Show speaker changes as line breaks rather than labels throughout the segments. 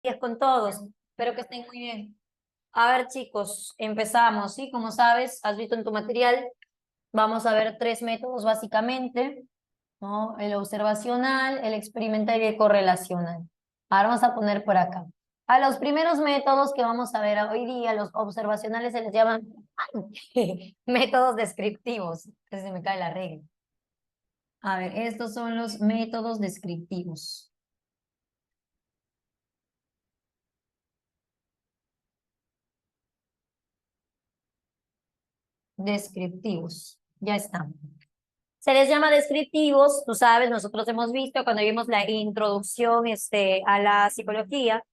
días con todos. Espero que estén muy bien. A ver, chicos, empezamos, ¿sí? Como sabes, has visto en tu material, vamos a ver tres métodos básicamente, ¿no? El observacional, el experimental y el correlacional. Ahora vamos a poner por acá. A los primeros métodos que vamos a ver hoy día, los observacionales se les llaman métodos descriptivos. Que se me cae la regla. A ver, estos son los métodos descriptivos. Descriptivos. Ya está. Se les llama descriptivos, tú sabes, nosotros hemos visto cuando vimos la introducción a la psicología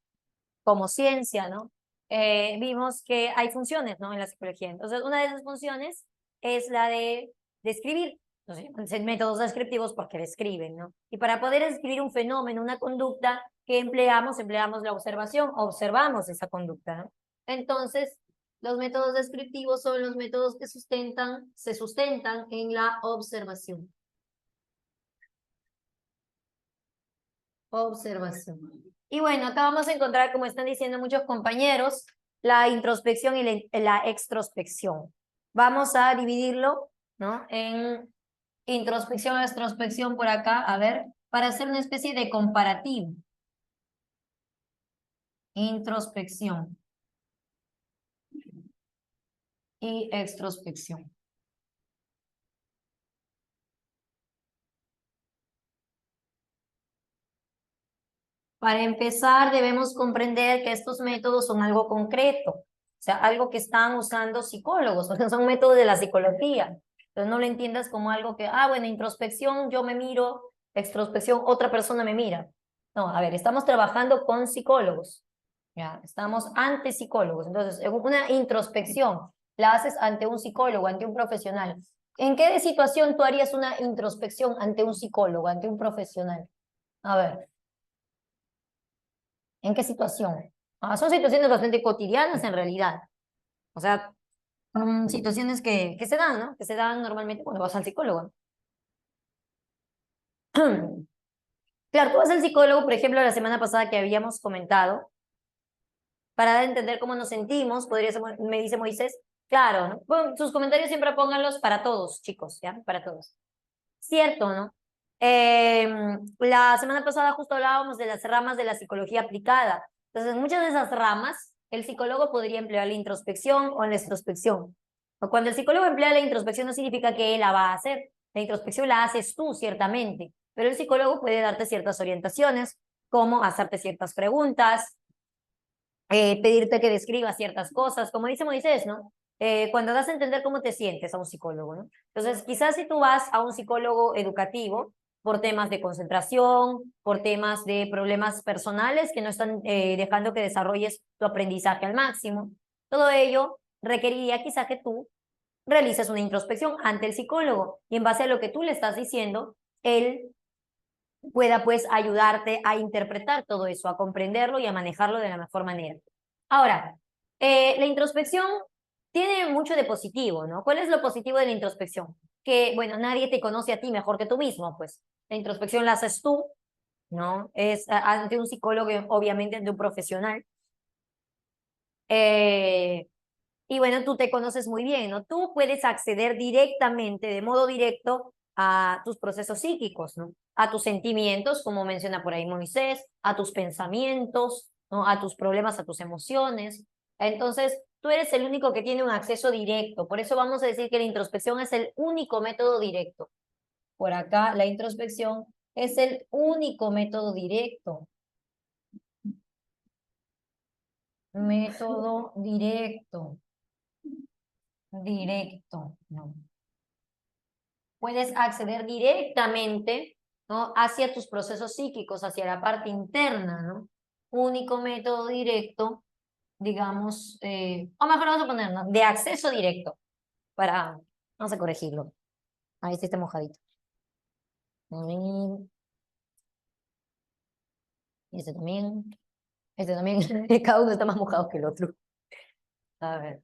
como ciencia, ¿no? Vimos que hay funciones, ¿no? En la psicología. Entonces, una de esas funciones es la de describir. Entonces, métodos descriptivos porque describen, ¿no? Y para poder describir un fenómeno, una conducta que empleamos la observación, observamos esa conducta, ¿no? Entonces, los métodos descriptivos son los métodos que se sustentan en la observación. Observación. Y bueno, acá vamos a encontrar, como están diciendo muchos compañeros, la introspección y la extrospección. Vamos a dividirlo, ¿no? En introspección, extrospección por acá, a ver, para hacer una especie de comparativo. Introspección y extrospección. Para empezar, debemos comprender que estos métodos son algo concreto, o sea, algo que están usando psicólogos, o sea, son métodos de la psicología. Entonces no lo entiendas como algo que, bueno, introspección, yo me miro, extrospección, otra persona me mira. No, a ver, estamos trabajando con psicólogos, ya, estamos ante psicólogos. Entonces, una introspección la haces ante un psicólogo, ante un profesional. ¿En qué situación tú harías una introspección ante un psicólogo, ante un profesional? A ver. ¿En qué situación? Son situaciones bastante cotidianas en realidad. O sea, son situaciones que se dan, ¿no? Que se dan normalmente cuando vas al psicólogo. Claro, tú vas al psicólogo, por ejemplo, la semana pasada que habíamos comentado, para dar a entender cómo nos sentimos, me dice Moisés, claro, ¿no? Bueno, sus comentarios siempre pónganlos para todos, chicos, ¿ya? Para todos. Cierto, ¿no? La semana pasada justo hablábamos de las ramas de la psicología aplicada. Entonces, en muchas de esas ramas, el psicólogo podría emplear la introspección o la extrospección. O cuando el psicólogo emplea la introspección no significa que él la va a hacer. La introspección la haces tú, ciertamente, pero el psicólogo puede darte ciertas orientaciones, como hacerte ciertas preguntas, pedirte que describas ciertas cosas, como dice Moisés, ¿no? Cuando das a entender cómo te sientes a un psicólogo, ¿no? Entonces, quizás si tú vas a un psicólogo educativo por temas de concentración, por temas de problemas personales que no están dejando que desarrolles tu aprendizaje al máximo, todo ello requeriría quizá que tú realices una introspección ante el psicólogo y en base a lo que tú le estás diciendo, él pueda pues ayudarte a interpretar todo eso, a comprenderlo y a manejarlo de la mejor manera. Ahora, la introspección tiene mucho de positivo, ¿no? ¿Cuál es lo positivo de la introspección? Que, bueno, nadie te conoce a ti mejor que tú mismo, pues. La introspección la haces tú, ¿no? Es ante un psicólogo, obviamente ante un profesional. Eh, y bueno, tú te conoces muy bien, ¿no? Tú puedes acceder directamente, de modo directo, a tus procesos psíquicos, ¿no? A tus sentimientos, como menciona por ahí Moisés, a tus pensamientos, ¿no? A tus problemas, a tus emociones. Entonces, tú eres el único que tiene un acceso directo. Por eso vamos a decir que la introspección es el único método directo. Por acá, la introspección es el único método directo. Método directo. Directo, ¿no? Puedes acceder directamente, ¿no? Hacia tus procesos psíquicos, hacia la parte interna, ¿no? Único método directo, digamos, o mejor vamos a poner, ¿no? De acceso directo, vamos a corregirlo. Ahí sí está mojadito. Y este también, cada uno está más mojado que el otro. A ver.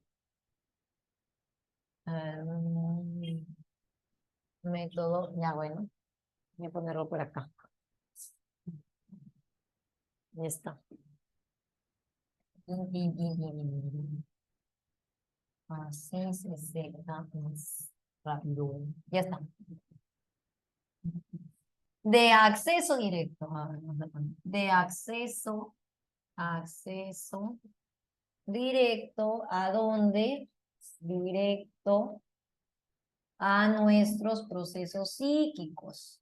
Método, ya bueno, voy a ponerlo por acá. Ya está. Así se seca más rápido. Ya está. De acceso directo. A ver, vamos a poner. De acceso directo, ¿a dónde? Directo a nuestros procesos psíquicos.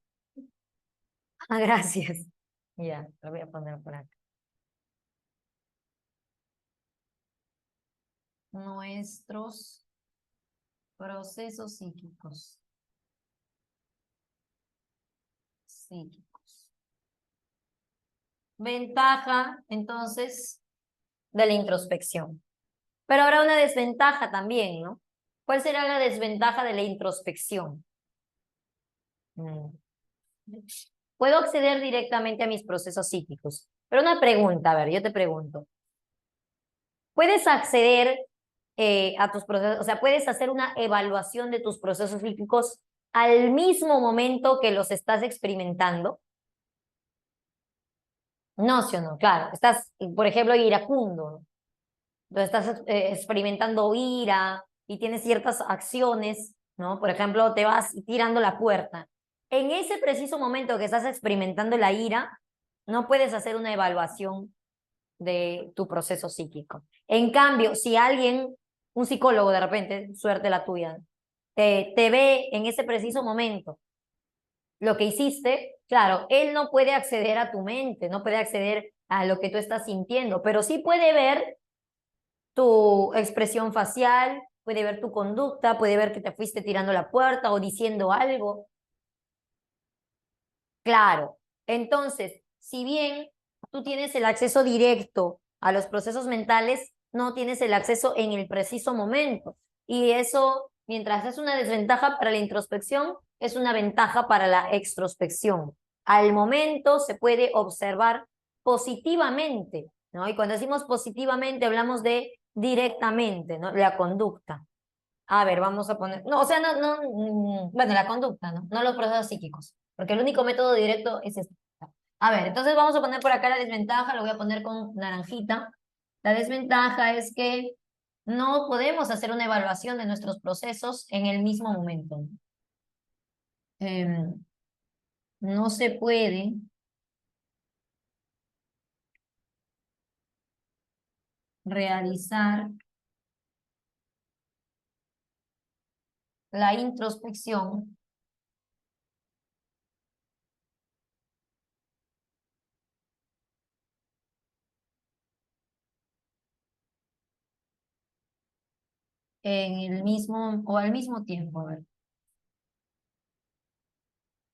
Ah, gracias. Ya, lo voy a poner por acá. Nuestros procesos psíquicos. Psíquicos. Ventaja, entonces, de la introspección. Pero habrá una desventaja también, ¿no? ¿Cuál será la desventaja de la introspección? Mm. Puedo acceder directamente a mis procesos psíquicos. Pero una pregunta, a ver, yo te pregunto. ¿Puedes acceder a tus procesos, o sea, puedes hacer una evaluación de tus procesos psíquicos al mismo momento que los estás experimentando? No, sí o no, claro. Estás, por ejemplo, iracundo, ¿no? Entonces estás experimentando ira y tienes ciertas acciones, ¿no? Por ejemplo, te vas tirando la puerta. En ese preciso momento que estás experimentando la ira, no puedes hacer una evaluación de tu proceso psíquico. En cambio, si alguien, un psicólogo de repente, suerte la tuya, te ve en ese preciso momento lo que hiciste, claro, él no puede acceder a tu mente, no puede acceder a lo que tú estás sintiendo, pero sí puede ver tu expresión facial, puede ver tu conducta, puede ver que te fuiste tirando la puerta o diciendo algo. Claro. Entonces, si bien tú tienes el acceso directo a los procesos mentales, no tienes el acceso en el preciso momento. Y eso, mientras es una desventaja para la introspección, es una ventaja para la extrospección. Al momento se puede observar positivamente, ¿no? Y cuando decimos positivamente, hablamos de directamente, ¿no? La conducta. A ver, vamos a poner. No, o sea, bueno, la conducta, ¿no? No los procesos psíquicos, porque el único método directo es este. A ver, entonces vamos a poner por acá la desventaja, lo voy a poner con naranjita. La desventaja es que no podemos hacer una evaluación de nuestros procesos en el mismo momento. Em, no se puede realizar la introspección en el mismo o al mismo tiempo, a ver,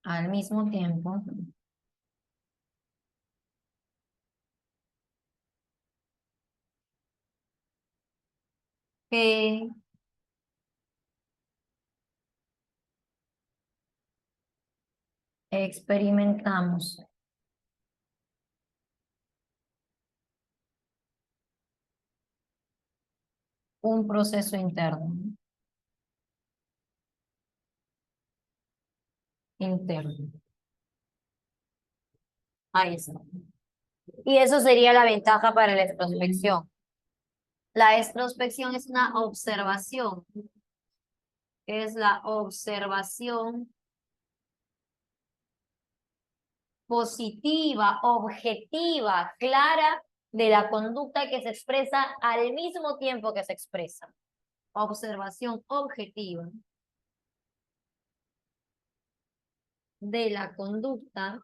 al mismo tiempo que experimentamos un proceso interno, interno. Ahí está. Y eso sería la ventaja para la extrospección. La extrospección es una observación, es la observación positiva, objetiva, clara de la conducta que se expresa al mismo tiempo que se expresa. Observación objetiva de la conducta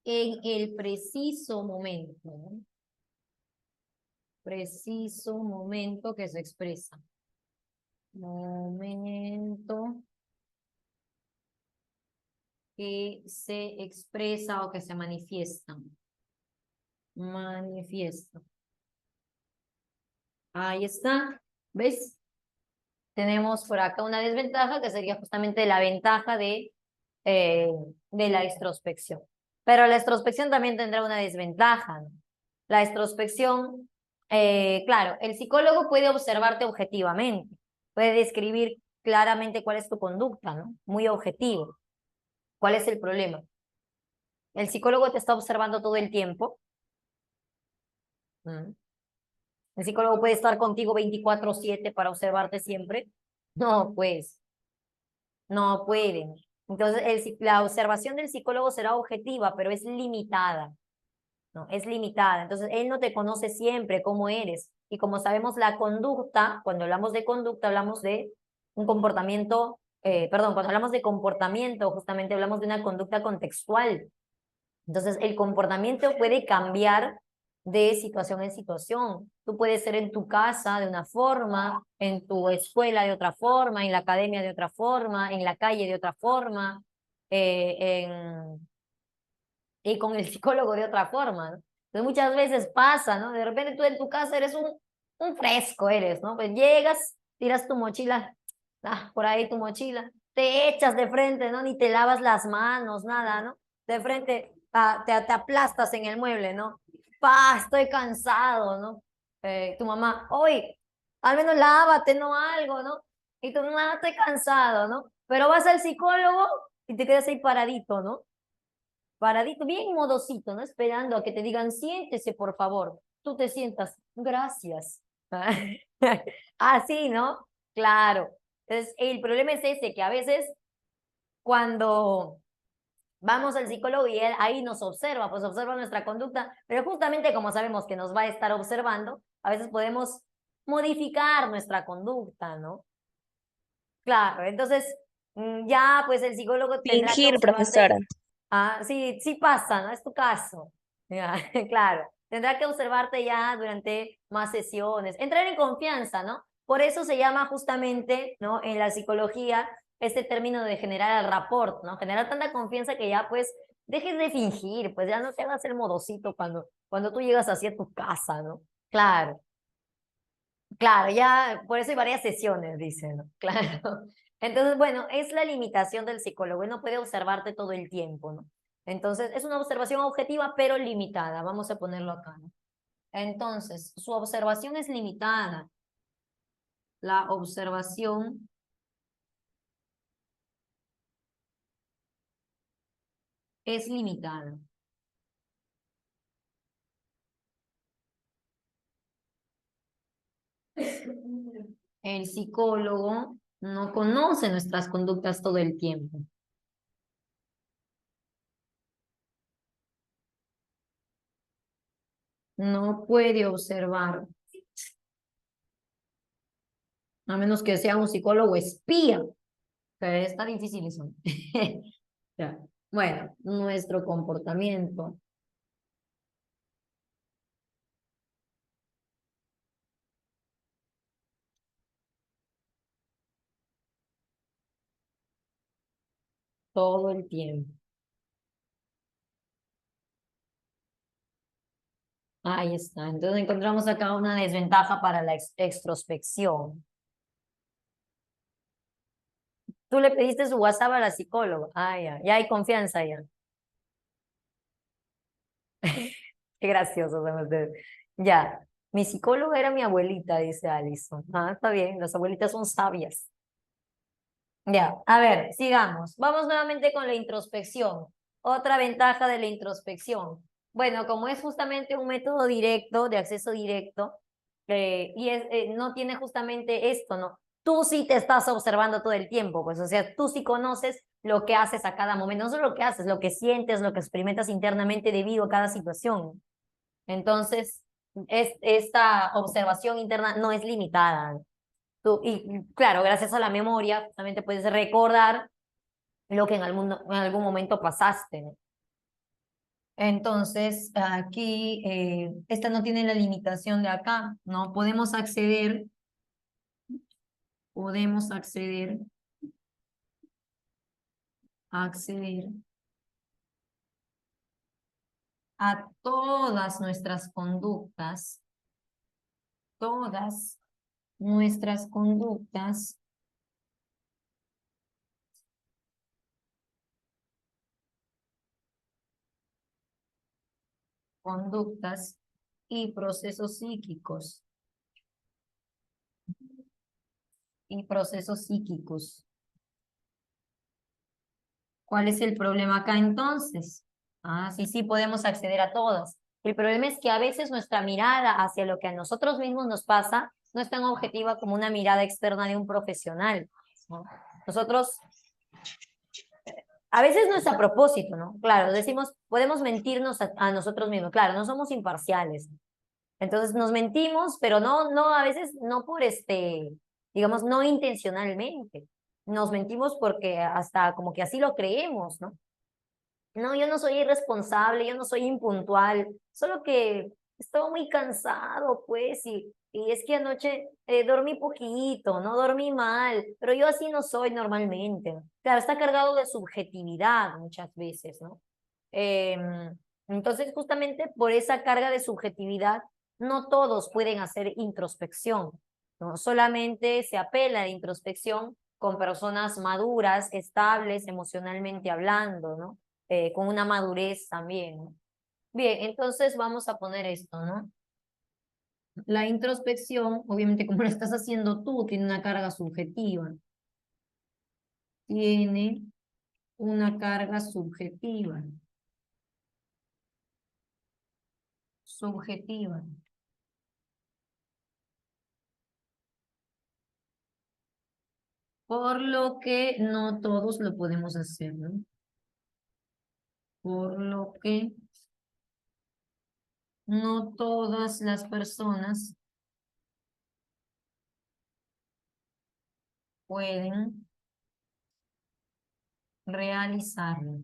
en el preciso momento, ¿no? Preciso momento que se expresa. Momento que se expresa o que se manifiesta. Manifiesta. Ahí está. ¿Ves? Tenemos por acá una desventaja que sería justamente la ventaja de la extrospección. Pero la extrospección también tendrá una desventaja, ¿no? La extrospección, claro, el psicólogo puede observarte objetivamente, puede describir claramente cuál es tu conducta, ¿no? Muy objetivo. ¿Cuál es el problema? El psicólogo te está observando todo el tiempo. Mm. El psicólogo puede estar contigo 24/7 para observarte siempre. No, pues, no pueden. Entonces, la observación del psicólogo será objetiva, pero es limitada. No, es limitada. Entonces, él no te conoce siempre cómo eres. Y como sabemos, la conducta, cuando hablamos de conducta, hablamos de un comportamiento, perdón, cuando hablamos de comportamiento, justamente hablamos de una conducta contextual. Entonces, el comportamiento puede cambiar de situación en situación. Tú puedes ser en tu casa de una forma, en tu escuela de otra forma, en la academia de otra forma, en la calle de otra forma, y con el psicólogo de otra forma, ¿no? Entonces muchas veces pasa, ¿no? De repente tú en tu casa eres un fresco, eres, ¿no? Pues llegas, tiras tu mochila, por ahí tu mochila, te echas de frente, ¿no? Ni te lavas las manos, nada, ¿no? De frente te aplastas en el mueble, ¿no? Estoy cansado, ¿no? Tu mamá, hoy, al menos lávate, ¿no? Algo, ¿no? Y tú, no, estoy cansado, ¿no? Pero vas al psicólogo y te quedas ahí paradito, ¿no? Paradito, bien modosito, ¿no? Esperando a que te digan, siéntese, por favor. Tú te sientas, gracias. Así, ¿no? Claro. Entonces, el problema es ese, que a veces cuando vamos al psicólogo y él ahí nos observa, pues observa nuestra conducta, pero justamente como sabemos que nos va a estar observando, a veces podemos modificar nuestra conducta, ¿no? Claro, entonces ya pues el psicólogo tendrá que
Fingir,
observarte.
profesora.
Sí, sí pasa, ¿no? Es tu caso. Ya, claro. Tendrá que observarte ya durante más sesiones. Entrar en confianza, ¿no? Por eso se llama justamente, ¿no? En la psicología, este término de generar el rapport, ¿no? Generar tanta confianza que ya, pues, dejes de fingir, pues ya no te hagas el modosito cuando tú llegas así a tu casa, ¿no? Claro. Claro, ya por eso hay varias sesiones, dicen, ¿no? Claro. Entonces, bueno, es la limitación del psicólogo, él no puede observarte todo el tiempo, ¿no? Entonces, es una observación objetiva, pero limitada, vamos a ponerlo acá, ¿no? Entonces, su observación es limitada. La observación es limitada. El psicólogo no conoce nuestras conductas todo el tiempo. No puede observar, a menos que sea un psicólogo espía. Pero está difícil eso. Ya. Bueno, nuestro comportamiento, todo el tiempo. Ahí está. Entonces encontramos acá una desventaja para la extrospección. Tú le pediste su WhatsApp a la psicóloga. Ya, ya hay confianza ya. Qué gracioso son ustedes. Ya, mi psicóloga era mi abuelita, dice Alison. Está bien, las abuelitas son sabias. Ya, a ver, sigamos. Vamos nuevamente con la introspección. Otra ventaja de la introspección. Bueno, como es justamente un método directo, de acceso directo, no tiene justamente esto, ¿no? Tú sí te estás observando todo el tiempo, pues, o sea, tú sí conoces lo que haces a cada momento, no solo lo que haces, lo que sientes, lo que experimentas internamente debido a cada situación. Entonces, esta observación interna no es limitada. Y claro, gracias a la memoria, justamente puedes recordar lo que en algún momento pasaste, ¿no? Entonces, aquí, esta no tiene la limitación de acá, ¿no? Podemos acceder a todas nuestras conductas y procesos psíquicos, ¿Cuál es el problema acá entonces? Ah, sí, sí, podemos acceder a todas. El problema es que a veces nuestra mirada hacia lo que a nosotros mismos nos pasa no es tan objetiva como una mirada externa de un profesional, ¿no? Nosotros, a veces no es a propósito, ¿no? Claro, decimos, podemos mentirnos a nosotros mismos, claro, no somos imparciales. Entonces nos mentimos, pero no, a veces no por digamos, no intencionalmente. Nos mentimos porque hasta como que así lo creemos, ¿no? No, yo no soy irresponsable, yo no soy impuntual, solo que estaba muy cansado, pues, y es que anoche dormí poquito, no dormí mal, pero yo así no soy normalmente. Claro, está cargado de subjetividad muchas veces, ¿no? Entonces, justamente por esa carga de subjetividad, no todos pueden hacer introspección, ¿no? Solamente se apela a la introspección con personas maduras, estables emocionalmente hablando, ¿no? Con una madurez también, ¿no? Bien, entonces vamos a poner esto, ¿no? La introspección, obviamente como lo estás haciendo tú, tiene una carga subjetiva. Tiene una carga subjetiva. Subjetiva. Por lo que no todos lo podemos hacer, ¿no? Por lo que no todas las personas pueden realizarlo.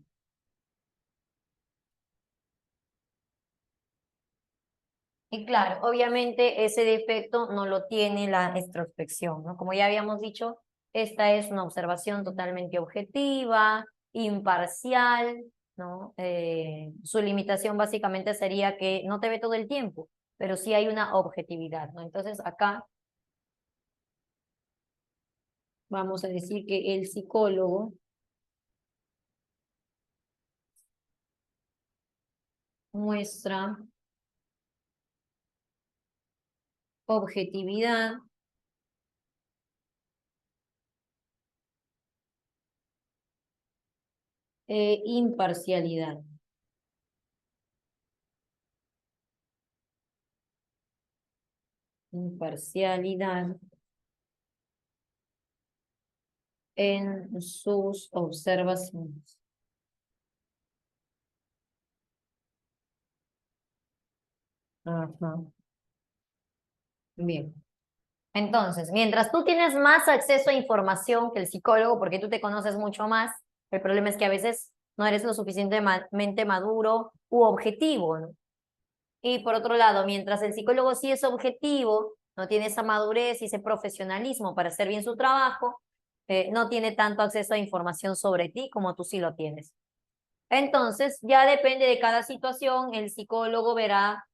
Y claro, obviamente ese defecto no lo tiene la introspección, ¿no? Como ya habíamos dicho, esta es una observación totalmente objetiva, imparcial, ¿no? Su limitación básicamente sería que no te ve todo el tiempo, pero sí hay una objetividad, ¿no? Entonces acá vamos a decir que el psicólogo muestra objetividad e imparcialidad. Imparcialidad en sus observaciones. Ajá. Bien. Entonces, mientras tú tienes más acceso a información que el psicólogo, porque tú te conoces mucho más, el problema es que a veces no eres lo suficientemente maduro u objetivo, ¿no? Y por otro lado, mientras el psicólogo sí es objetivo, no tiene esa madurez y ese profesionalismo para hacer bien su trabajo, no tiene tanto acceso a información sobre ti como tú sí lo tienes. Entonces, ya depende de cada situación, el psicólogo verá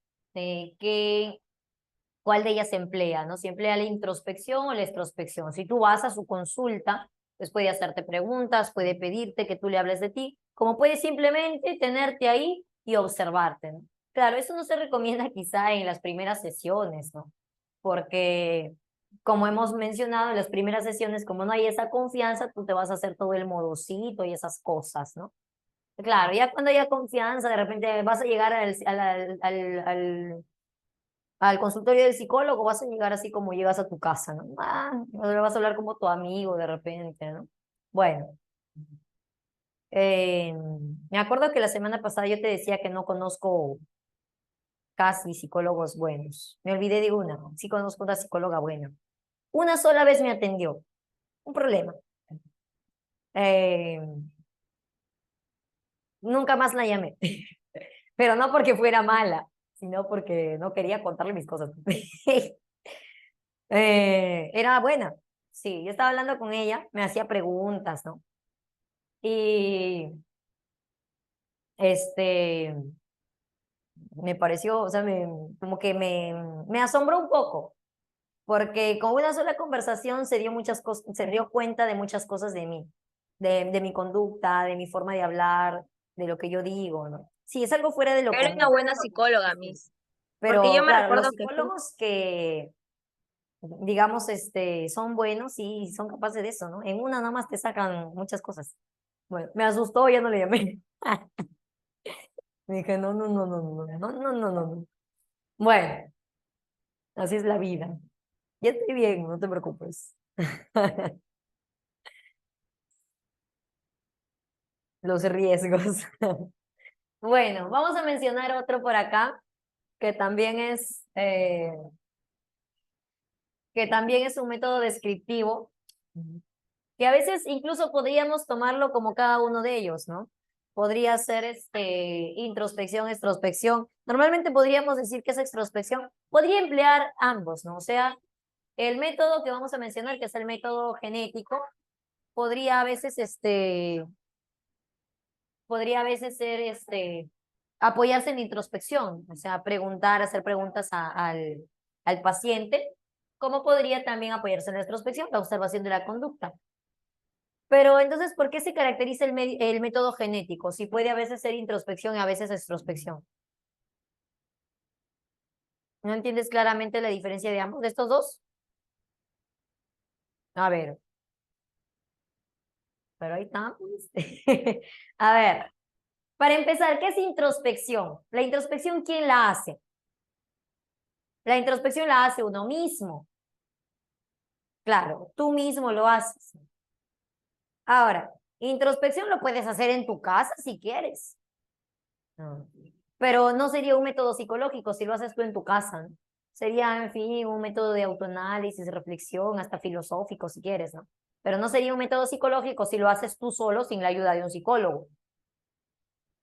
cuál de ellas se emplea, ¿no? Si emplea la introspección o la extrospección. Si tú vas a su consulta, pues puede hacerte preguntas, puede pedirte que tú le hables de ti, como puede simplemente tenerte ahí y observarte, ¿no? Claro, eso no se recomienda quizá en las primeras sesiones, ¿no? Porque, como hemos mencionado en las primeras sesiones, como no hay esa confianza, tú te vas a hacer todo el modosito y esas cosas, ¿no? Claro, ya cuando haya confianza, de repente vas a llegar al consultorio del psicólogo, vas a llegar así como llegas a tu casa, ¿no? Le vas a hablar como tu amigo de repente, ¿no? Bueno, eh, me acuerdo que la semana pasada yo te decía que no conozco casi psicólogos buenos. Me olvidé de una, sí conozco una psicóloga buena. Una sola vez me atendió, un problema. Eh, Nunca más la llamé, pero no porque fuera mala, sino porque no quería contarle mis cosas. Era buena, sí, yo estaba hablando con ella, me hacía preguntas, ¿no? Y este, me pareció, o sea, como que me asombró un poco, porque con una sola conversación se dio muchas cosas, se dio cuenta de muchas cosas de mí, de mi conducta, de mi forma de hablar, de lo que yo digo, ¿no? Sí, es algo fuera de lo
Eres una
común,
buena psicóloga, Miss. Porque
pero
yo me
claro, los
recuerdo que tú,
psicólogos que, digamos, son buenos y son capaces de eso, ¿no? En una nada más te sacan muchas cosas. Bueno, me asustó, ya no le llamé. Dije, no, no, no, no, no, no, no, no, no, no. Bueno, así es la vida. Ya estoy bien, no te preocupes. Los riesgos. Bueno, vamos a mencionar otro por acá que también es un método descriptivo, que a veces incluso podríamos tomarlo como cada uno de ellos, ¿no? Podría ser introspección, extrospección. Normalmente podríamos decir que es extrospección. Podría emplear ambos, ¿no? O sea, el método que vamos a mencionar, que es el método genético, podría a veces, podría a veces ser, apoyarse en introspección, o sea, preguntar, hacer preguntas al paciente, como podría también apoyarse en la introspección, la observación de la conducta. Pero entonces, ¿por qué se caracteriza el método genético? Si puede a veces ser introspección y a veces extrospección. ¿No entiendes claramente la diferencia de ambos, de estos dos? A ver, pero ahí estamos. A ver, para empezar, ¿qué es introspección? La introspección, ¿quién la hace? La introspección la hace uno mismo. Claro, tú mismo lo haces. Ahora, introspección lo puedes hacer en tu casa si quieres. No. Pero no sería un método psicológico si lo haces tú en tu casa, ¿no? Sería, en fin, un método de autoanálisis, reflexión, hasta filosófico si quieres, ¿no? Pero no sería un método psicológico si lo haces tú solo sin la ayuda de un psicólogo.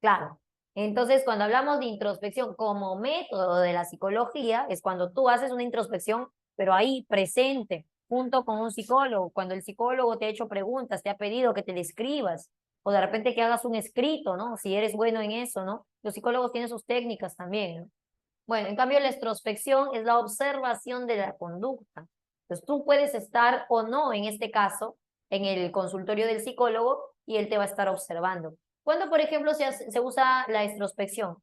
Claro. Entonces, cuando hablamos de introspección como método de la psicología, es cuando tú haces una introspección, pero ahí presente, junto con un psicólogo, cuando el psicólogo te ha hecho preguntas, te ha pedido que te describas, o de repente que hagas un escrito, ¿no? Si eres bueno en eso, ¿no? Los psicólogos tienen sus técnicas también, ¿no? Bueno, en cambio, la extrospección es la observación de la conducta. Entonces, tú puedes estar o no, en este caso, en el consultorio del psicólogo y él te va a estar observando. Cuando, por ejemplo, se usa la extrospección?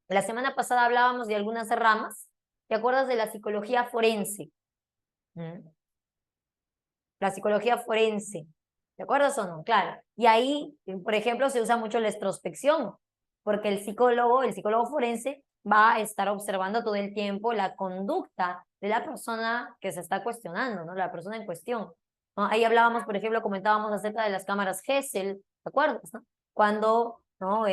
La semana pasada hablábamos de algunas ramas. ¿Te acuerdas de la psicología forense? ¿Mm? La psicología forense. ¿Te acuerdas o no? Claro. Y ahí, por ejemplo, se usa mucho la extrospección, porque el psicólogo forense, va a estar observando todo el tiempo la conducta de la persona que se está cuestionando, ¿no? La persona en cuestión. ¿No? Ahí hablábamos, por ejemplo, comentábamos acerca de las cámaras Gesell, ¿te acuerdas, no? Cuando, ¿no?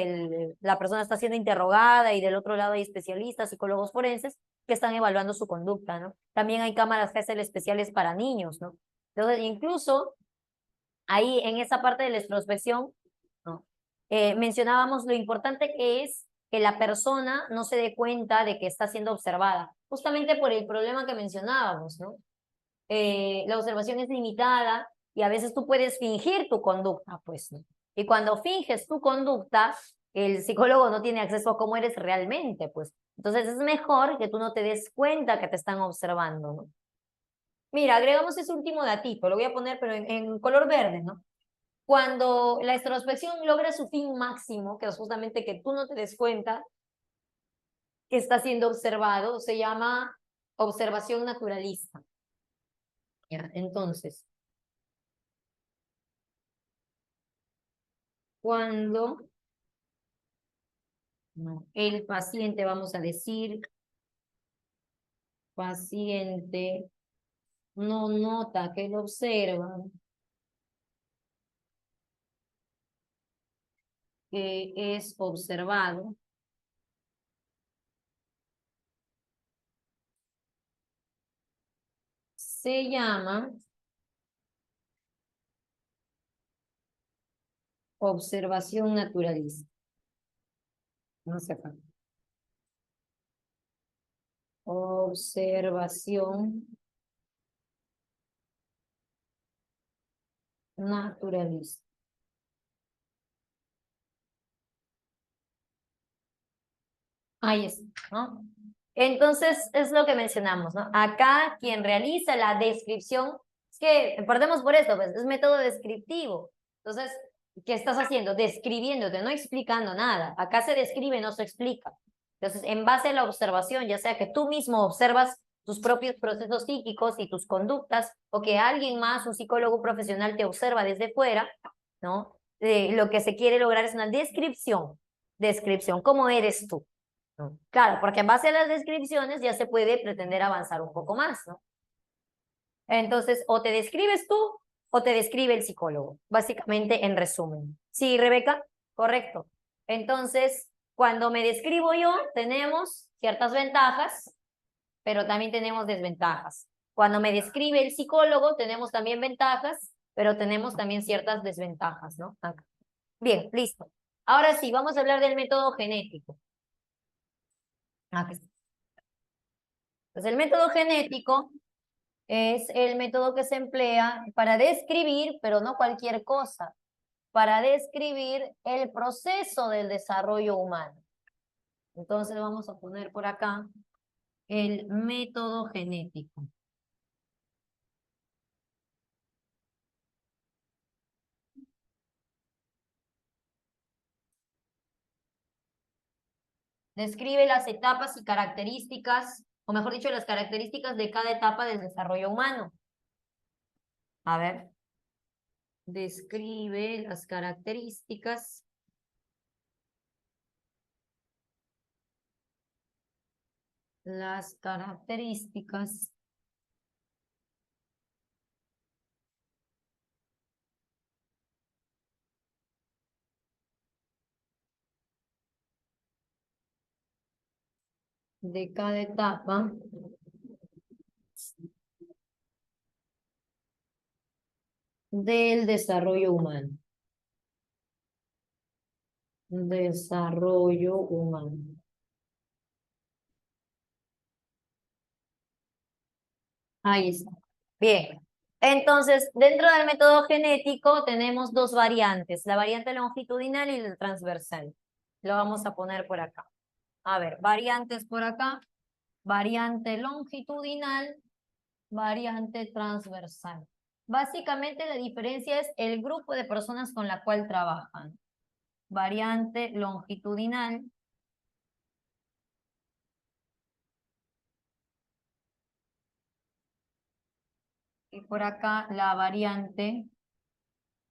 La persona está siendo interrogada y del otro lado hay especialistas, psicólogos forenses, que están evaluando su conducta, ¿no? También hay cámaras Gesell especiales para niños, ¿no? Entonces, incluso ahí en esa parte de la introspección, ¿no? Mencionábamos lo importante que es que la persona no se dé cuenta de que está siendo observada, justamente por el problema que mencionábamos, ¿no? La observación es limitada y a veces tú puedes fingir tu conducta, pues, ¿no? Y cuando finges tu conducta, el psicólogo no tiene acceso a cómo eres realmente, pues. Entonces es mejor que tú no te des cuenta que te están observando, ¿no? Mira, agregamos ese último datito, lo voy a poner, pero en color verde, ¿no? Cuando la introspección logra su fin máximo, que es justamente que tú no te des cuenta que está siendo observado, se llama observación naturalista. ¿Ya? Entonces, cuando no, el paciente, vamos a decir, paciente no nota que lo observan, que es observado, se llama observación naturalista. No sé acá. Observación naturalista. Ahí está, ¿no? Entonces, es lo que mencionamos, ¿no? Acá quien realiza la descripción, es que perdemos por esto, pues es método descriptivo. Entonces, ¿qué estás haciendo? Describiéndote, no explicando nada. Acá se describe, no se explica. Entonces, en base a la observación, ya sea que tú mismo observas tus propios procesos psíquicos y tus conductas, o que alguien más, un psicólogo profesional, te observa desde fuera, ¿no? Lo que se quiere lograr es una descripción. descripción, ¿cómo eres tú? ¿No? Claro, porque en base a las descripciones ya se puede pretender avanzar un poco más, ¿no? Entonces, o te describes tú o te describe el psicólogo, básicamente en resumen. Sí, Rebeca, correcto. Entonces, cuando me describo yo, tenemos ciertas ventajas, pero también tenemos desventajas. Cuando me describe el psicólogo, tenemos también ventajas, pero tenemos también ciertas desventajas, ¿no? Acá. Bien, listo. Ahora sí, vamos a hablar del método genético. Aquí está. Entonces, el método genético es el método que se emplea para describir, pero no cualquier cosa, para describir el proceso del desarrollo humano. Entonces vamos a poner por acá el método genético. Describe las etapas y características, o mejor dicho, las características de cada etapa del desarrollo humano. A ver, describe las características de cada etapa del desarrollo humano. Desarrollo humano. Ahí está. Bien. Entonces, dentro del método genético tenemos dos variantes, la variante longitudinal y la transversal. Lo vamos a poner por acá. A ver, variantes por acá, variante longitudinal, variante transversal. Básicamente la diferencia es el grupo de personas con la cual trabajan. Variante longitudinal. Y por acá la variante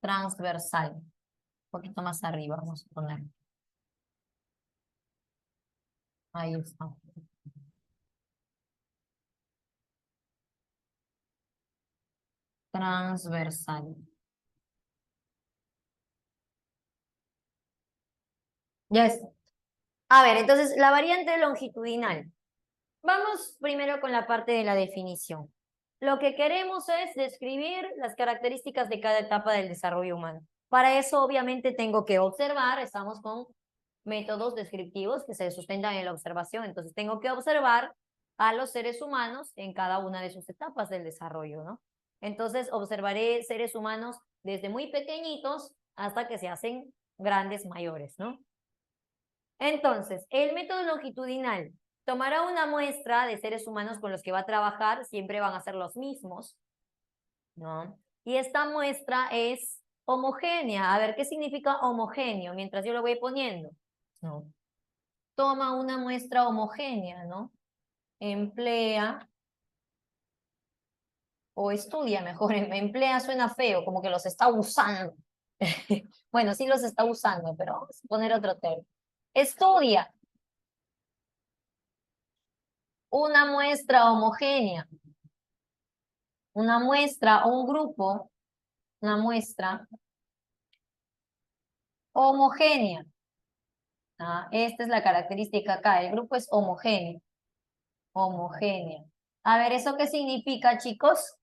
transversal. Un poquito más arriba vamos a poner. Ahí está. Transversal. Ya está. A ver, entonces la variante longitudinal. Vamos primero con la parte de la definición. Lo que queremos es describir las características de cada etapa del desarrollo humano. Para eso, obviamente, tengo que observar, estamos con métodos descriptivos que se sustentan en la observación, entonces tengo que observar a los seres humanos en cada una de sus etapas del desarrollo, ¿no? Entonces, observaré seres humanos desde muy pequeñitos hasta que se hacen grandes, mayores, ¿no? Entonces, el método longitudinal tomará una muestra de seres humanos con los que va a trabajar, siempre van a ser los mismos, ¿no? Y esta muestra es homogénea. A ver, ¿qué significa homogéneo? Mientras yo lo voy poniendo, ¿no? Toma una muestra homogénea, ¿no? Emplea o estudia mejor. Emplea suena feo, como que los está usando. Bueno, sí los está usando, pero vamos a poner otro término. Estudia una muestra homogénea. Una muestra o un grupo, una muestra homogénea. Ah, esta es la característica acá, el grupo es homogéneo. Homogénea. A ver, ¿eso qué significa, chicos?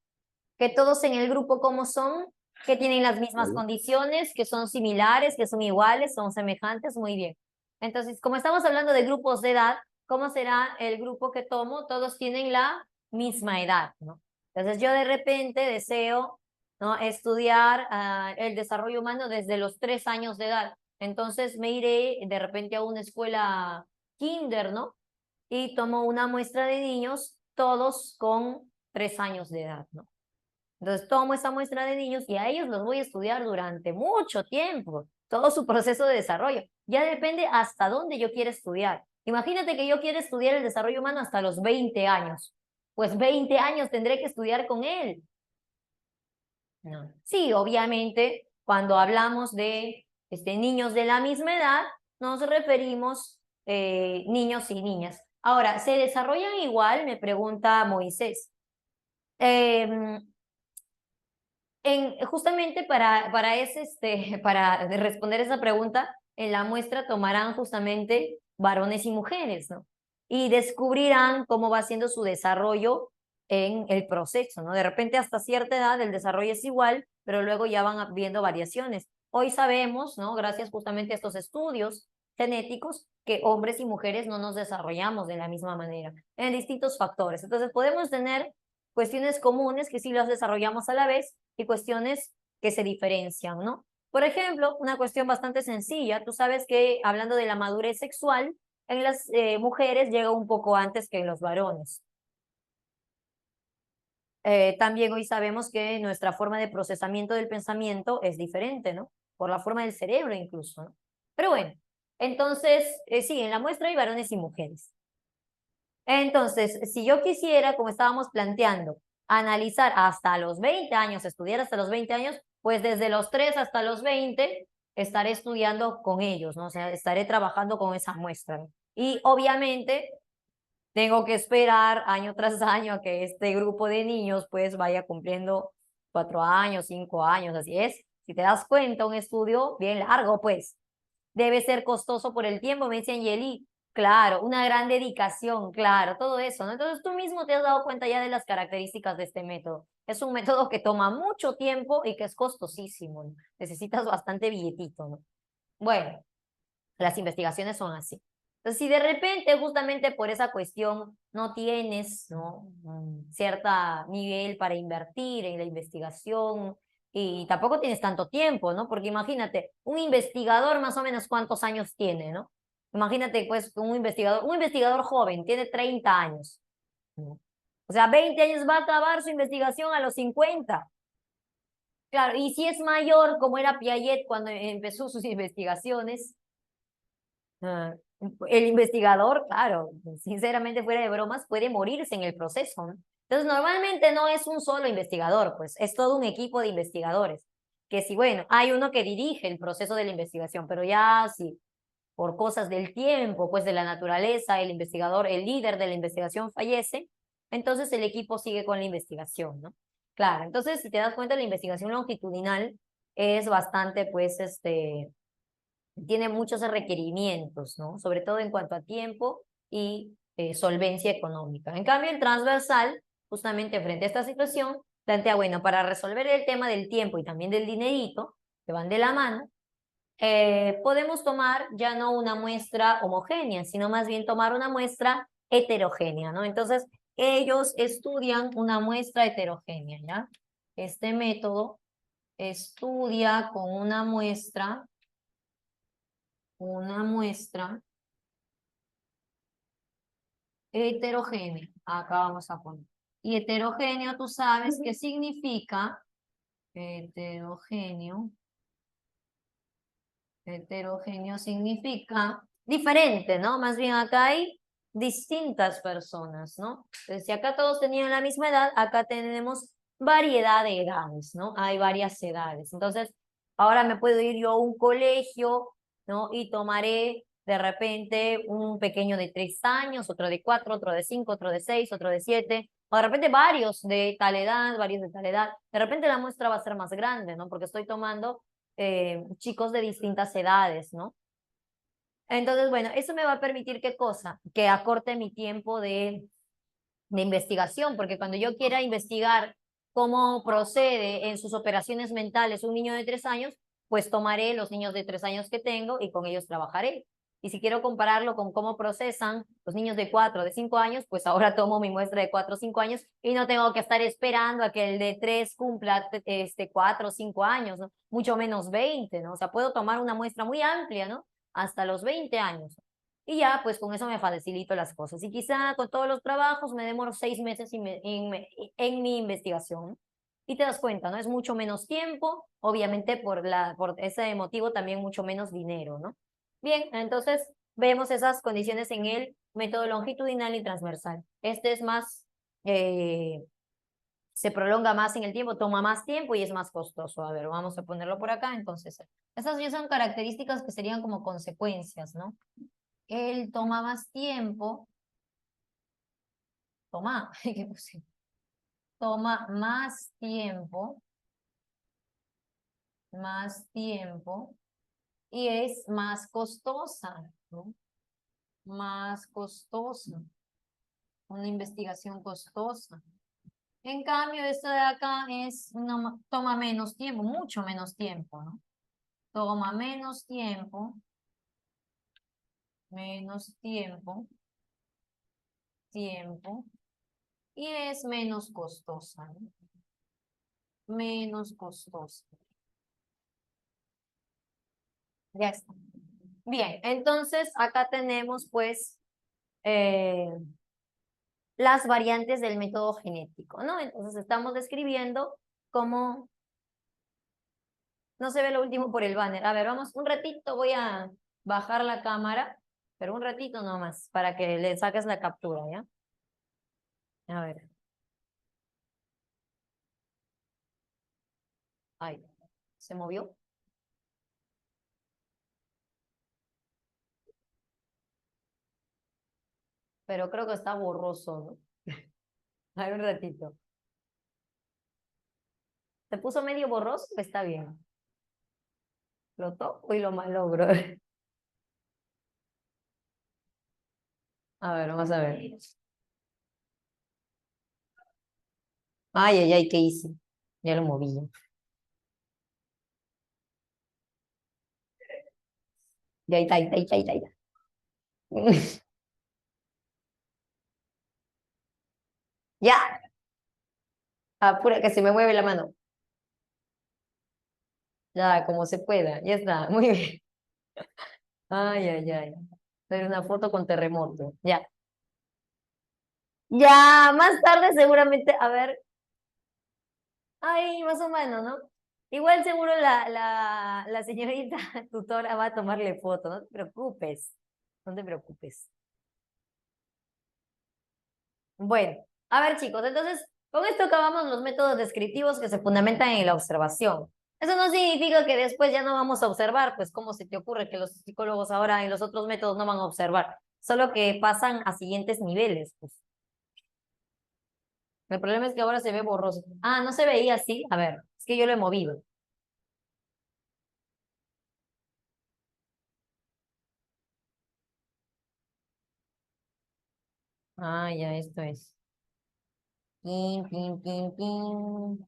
Que todos en el grupo, ¿cómo son? Que tienen las mismas condiciones, que son similares, que son iguales, son semejantes, muy bien. Entonces, como estamos hablando de grupos de edad, ¿cómo será el grupo que tomo? Todos tienen la misma edad, ¿no? Entonces, yo de repente deseo, ¿no?, estudiar el desarrollo humano desde los 3 años de edad. Entonces, me iré de repente a una escuela kinder, ¿no? Y tomo una muestra de niños, todos con 3 años de edad, ¿no? Entonces tomo esa muestra de niños y a ellos los voy a estudiar durante mucho tiempo, todo su proceso de desarrollo. Ya depende hasta dónde yo quiera estudiar. Imagínate que yo quiero estudiar el desarrollo humano hasta los 20 años. Pues 20 años tendré que estudiar con él. No. Sí, obviamente, cuando hablamos de niños de la misma edad, nos referimos niños y niñas. Ahora, ¿se desarrollan igual? Me pregunta Moisés. Em, justamente para responder esa pregunta, en la muestra tomarán justamente varones y mujeres, ¿no? Y descubrirán cómo va siendo su desarrollo en el proceso, ¿no? De repente hasta cierta edad el desarrollo es igual, pero luego ya van viendo variaciones. Hoy sabemos, ¿no? Gracias justamente a estos estudios genéticos, que hombres y mujeres no nos desarrollamos de la misma manera, en distintos factores. Entonces podemos tener cuestiones comunes que sí las desarrollamos a la vez y cuestiones que se diferencian, ¿no? Por ejemplo, una cuestión bastante sencilla, tú sabes que hablando de la madurez sexual, en las mujeres llega un poco antes que en los varones. También hoy sabemos que nuestra forma de procesamiento del pensamiento es diferente, ¿no? Por la forma del cerebro incluso, ¿no? Pero bueno, entonces, sí, en la muestra hay varones y mujeres. Entonces, si yo quisiera, como estábamos planteando, analizar hasta los 20 años, estudiar hasta los 20 años, pues desde los 3 hasta los 20 estaré estudiando con ellos, ¿no? O sea, estaré trabajando con esa muestra, ¿no? Y obviamente tengo que esperar año tras año a que este grupo de niños pues vaya cumpliendo 4 años, 5 años, así es. Si te das cuenta, un estudio bien largo, pues debe ser costoso por el tiempo, me dice Angeli. Claro, una gran dedicación, claro, todo eso, ¿no? Entonces tú mismo te has dado cuenta ya de las características de este método. Es un método que toma mucho tiempo y que es costosísimo, ¿no? Necesitas bastante billetito, ¿no? Bueno, las investigaciones son así. Entonces, si de repente, justamente por esa cuestión, no tienes, ¿no? Cierto nivel para invertir en la investigación y tampoco tienes tanto tiempo, ¿no? Porque imagínate, un investigador más o menos cuántos años tiene, ¿no? Imagínate, pues, un investigador joven, tiene 30 años, ¿no? O sea, 20 años va a acabar su investigación a los 50. Claro, y si es mayor, como era Piaget cuando empezó sus investigaciones, Ah, el investigador, claro, sinceramente fuera de bromas, puede morirse en el proceso, ¿no? Entonces, normalmente no es un solo investigador, pues es todo un equipo de investigadores, que si, bueno, hay uno que dirige el proceso de la investigación, pero ya si por cosas del tiempo, pues de la naturaleza, el investigador, el líder de la investigación fallece, entonces el equipo sigue con la investigación, ¿no? Claro, entonces si te das cuenta, la investigación longitudinal es bastante, pues, tiene muchos requerimientos, ¿no? Sobre todo en cuanto a tiempo y solvencia económica. En cambio, el transversal, justamente frente a esta situación, plantea, bueno, para resolver el tema del tiempo y también del dinerito, que van de la mano, podemos tomar ya no una muestra homogénea, sino más bien tomar una muestra heterogénea, ¿no? Entonces, ellos estudian una muestra heterogénea, ¿ya? Este método estudia con una muestra heterogénea. Acá vamos a poner. Y heterogéneo, tú sabes qué significa heterogéneo. Heterogéneo significa diferente, ¿no? Más bien acá hay distintas personas, ¿no? Entonces, si acá todos tenían la misma edad, acá tenemos variedad de edades, ¿no? Hay varias edades. Entonces, ahora me puedo ir yo a un colegio, ¿no? Y tomaré de repente un pequeño de 3 años, otro de 4, otro de 5, otro de 6, otro de 7, o de repente varios de tal edad, varios de tal edad. De repente la muestra va a ser más grande, ¿no? Porque estoy tomando chicos de distintas edades, ¿no? Entonces, bueno, eso me va a permitir qué cosa, que acorte mi tiempo de investigación, porque cuando yo quiera investigar cómo procede en sus operaciones mentales un niño de 3 años, pues tomaré los niños de 3 años que tengo y con ellos trabajaré. Y si quiero compararlo con cómo procesan los niños de 4 de 5 años, pues ahora tomo mi muestra de 4 o 5 años y no tengo que estar esperando a que el de 3 cumpla 4 o 5 años, ¿no? Mucho menos 20, ¿no? O sea, puedo tomar una muestra muy amplia, ¿no? Hasta los 20 años. Y ya, pues con eso me facilito las cosas. Y quizá con todos los trabajos me demoro 6 meses en mi investigación. Y te das cuenta, ¿no? Es mucho menos tiempo, obviamente por ese motivo también mucho menos dinero, ¿no? Bien, entonces vemos esas condiciones en el método longitudinal y transversal. Este es más se prolonga más en el tiempo, toma más tiempo y es más costoso. A ver, vamos a ponerlo por acá. Entonces, esas ya son características que serían como consecuencias, ¿no? Él toma más tiempo. Toma, ¿qué puse? Toma más tiempo y es más costosa, ¿no? Más costosa. Una investigación costosa. En cambio, esto de acá es toma menos tiempo, mucho menos tiempo, ¿no? Toma menos tiempo, tiempo, y es menos costosa, ¿no? Menos costosa. Ya está. Bien, entonces acá tenemos pues las variantes del método genético, ¿no? Entonces estamos describiendo cómo no se ve lo último por el banner. A ver, vamos, un ratito voy a bajar la cámara, pero un ratito nomás, para que le saques la captura, ¿ya? A ver. Ay, ¿se movió? Pero creo que está borroso, ¿no? A ver, un ratito. ¿Se puso medio borroso? Está bien. ¿Lo toco y lo malogro? A ver, vamos a ver. Ay, ay, ay, ¿qué hice? Ya lo moví. Ya, ahí está, ahí está, ahí está, ahí está, ahí está. Ya, apura que se me mueve la mano. Ya, como se pueda. Ya está, muy bien. Ay, ay, ay. Hacer una foto con terremoto. Ya. Ya, más tarde seguramente, a ver. Ay, más o menos, ¿no? Igual seguro la señorita tutora va a tomarle foto, no te preocupes. No te preocupes. Bueno, a ver chicos, entonces con esto acabamos los métodos descriptivos que se fundamentan en la observación. Eso no significa que después ya no vamos a observar, pues cómo se te ocurre que los psicólogos ahora en los otros métodos no van a observar, solo que pasan a siguientes niveles, pues. El problema es que ahora se ve borroso. Ah, no se veía así. A ver, es que yo lo he movido. Ah, ya, esto es. Pin, pin, pin, pin.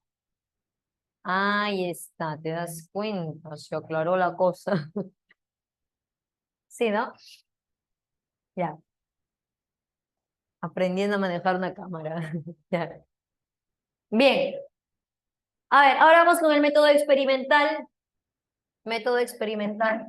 Ahí está, te das cuenta, se aclaró la cosa. Sí, ¿no? Ya, aprendiendo a manejar una cámara. Ya. Bien, a ver, ahora vamos con el método experimental. Método experimental.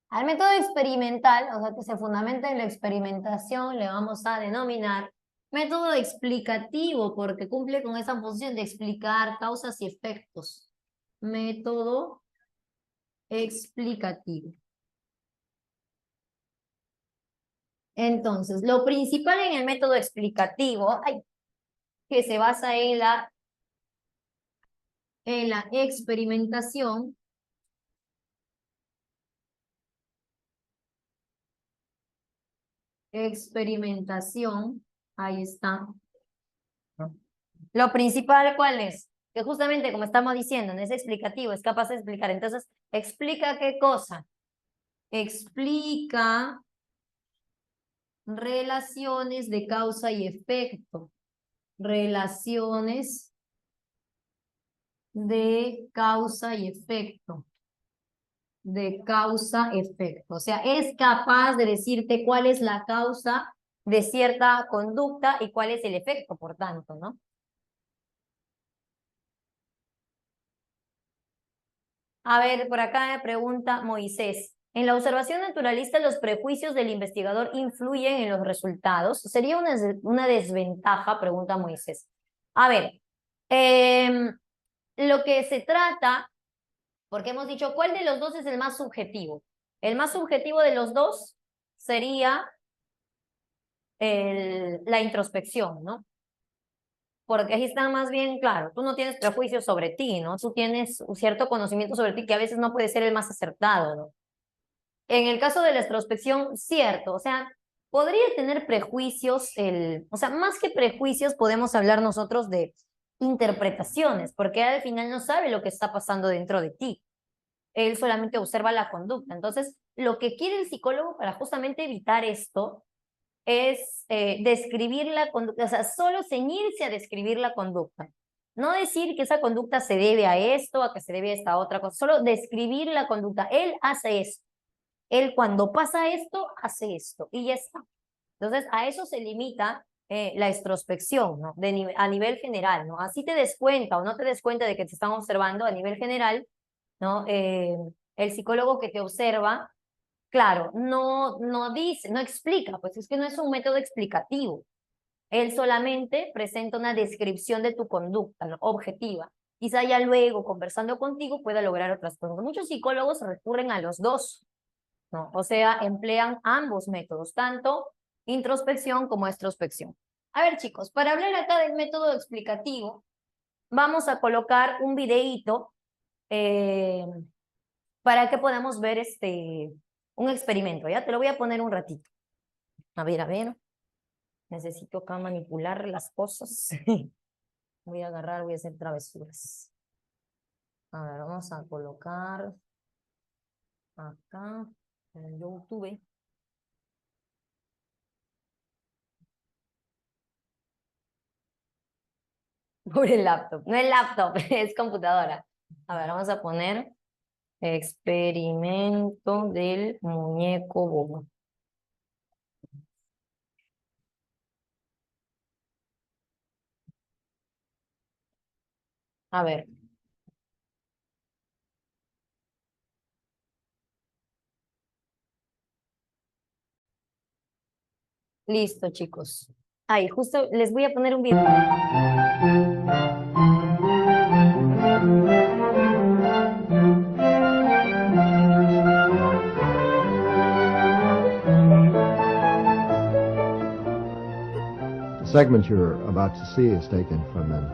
Al método experimental, o sea, que se fundamenta en la experimentación, le vamos a denominar método explicativo, porque cumple con esa función de explicar causas y efectos. Método explicativo. Entonces, lo principal en el método explicativo, que se basa en la experimentación, ahí está. Lo principal, ¿cuál es? Que justamente como estamos diciendo, no es explicativo, es capaz de explicar. Entonces, ¿explica qué cosa? Explica relaciones de causa y efecto. Relaciones de causa y efecto. De causa-efecto. O sea, es capaz de decirte cuál es la causa de cierta conducta y cuál es el efecto, por tanto, ¿no? A ver, por acá me pregunta Moisés. En la observación naturalista, ¿los prejuicios del investigador influyen en los resultados? Sería una desventaja, pregunta Moisés. A ver, lo que se trata, porque hemos dicho, ¿cuál de los dos es el más subjetivo? El más subjetivo de los dos sería la introspección, ¿no? Porque ahí está más bien claro, tú no tienes prejuicios sobre ti, ¿no? Tú tienes un cierto conocimiento sobre ti que a veces no puede ser el más acertado, ¿no? En el caso de la introspección, cierto, o sea, podría tener prejuicios, o sea, más que prejuicios podemos hablar nosotros de interpretaciones, porque al final no sabe lo que está pasando dentro de ti. Él solamente observa la conducta. Entonces, lo que quiere el psicólogo para justamente evitar esto es describir la conducta, o sea, solo ceñirse a describir la conducta. No decir que esa conducta se debe a esto, a que se debe a esta otra cosa, solo describir la conducta. Él hace esto. Él cuando pasa esto, hace esto y ya está. Entonces, a eso se limita la introspección, ¿no? A nivel general, ¿no? Así te des cuenta o no te des cuenta de que te están observando a nivel general, ¿no? El psicólogo que te observa, claro, no dice, no explica, pues es que no es un método explicativo. Él solamente presenta una descripción de tu conducta, ¿no? Objetiva. Quizá ya luego, conversando contigo, pueda lograr otras cosas. Muchos psicólogos recurren a los dos, ¿no? O sea, emplean ambos métodos, tanto introspección como extrospección. A ver, chicos, para hablar acá del método explicativo, vamos a colocar un videíto para que podamos ver un experimento, ¿ya? Te lo voy a poner un ratito. A ver. Necesito acá manipular las cosas. Voy a agarrar, voy a hacer travesuras. A ver, vamos a colocar acá en YouTube. Por el laptop. No es laptop, es computadora. A ver, vamos a poner experimento del muñeco bobo. A ver. Listo, chicos. Ahí, justo les voy a poner un video.
The segment you're about to see is taken from an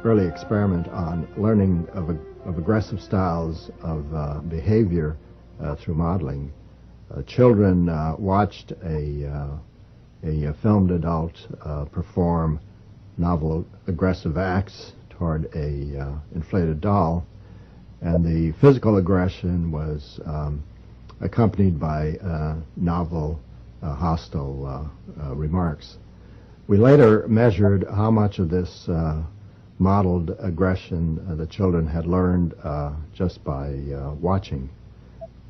early experiment on learning of aggressive styles of behavior through modeling. Children watched a filmed adult perform novel aggressive acts toward a inflated doll, and the physical aggression was accompanied by novel hostile remarks. We later measured how much of this modeled aggression the children had learned just by watching.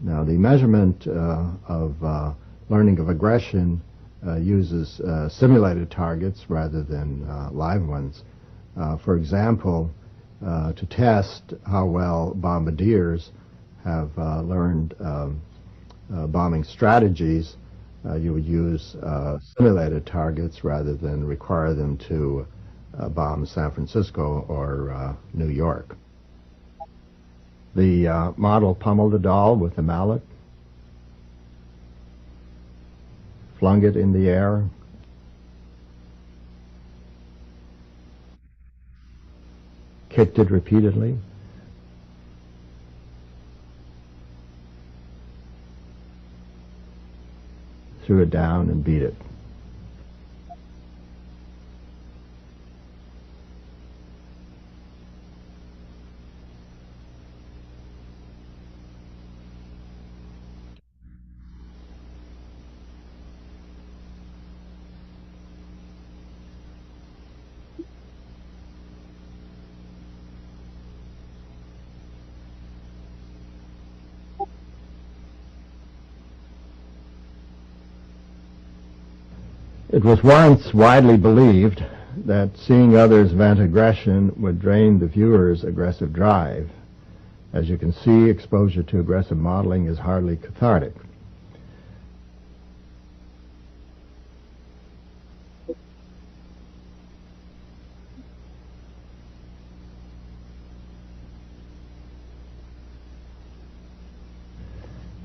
Now, the measurement of learning of aggression uses simulated targets rather than live ones. For example, to test how well bombardiers have learned bombing strategies, you would use simulated targets rather than require them to bomb San Francisco or New York. The model pummeled the doll with a mallet, flung it in the air, kicked it repeatedly, threw it down and beat it. It was once widely believed that seeing others vent aggression would drain the viewer's aggressive drive. As you can see, exposure to aggressive modeling is hardly cathartic.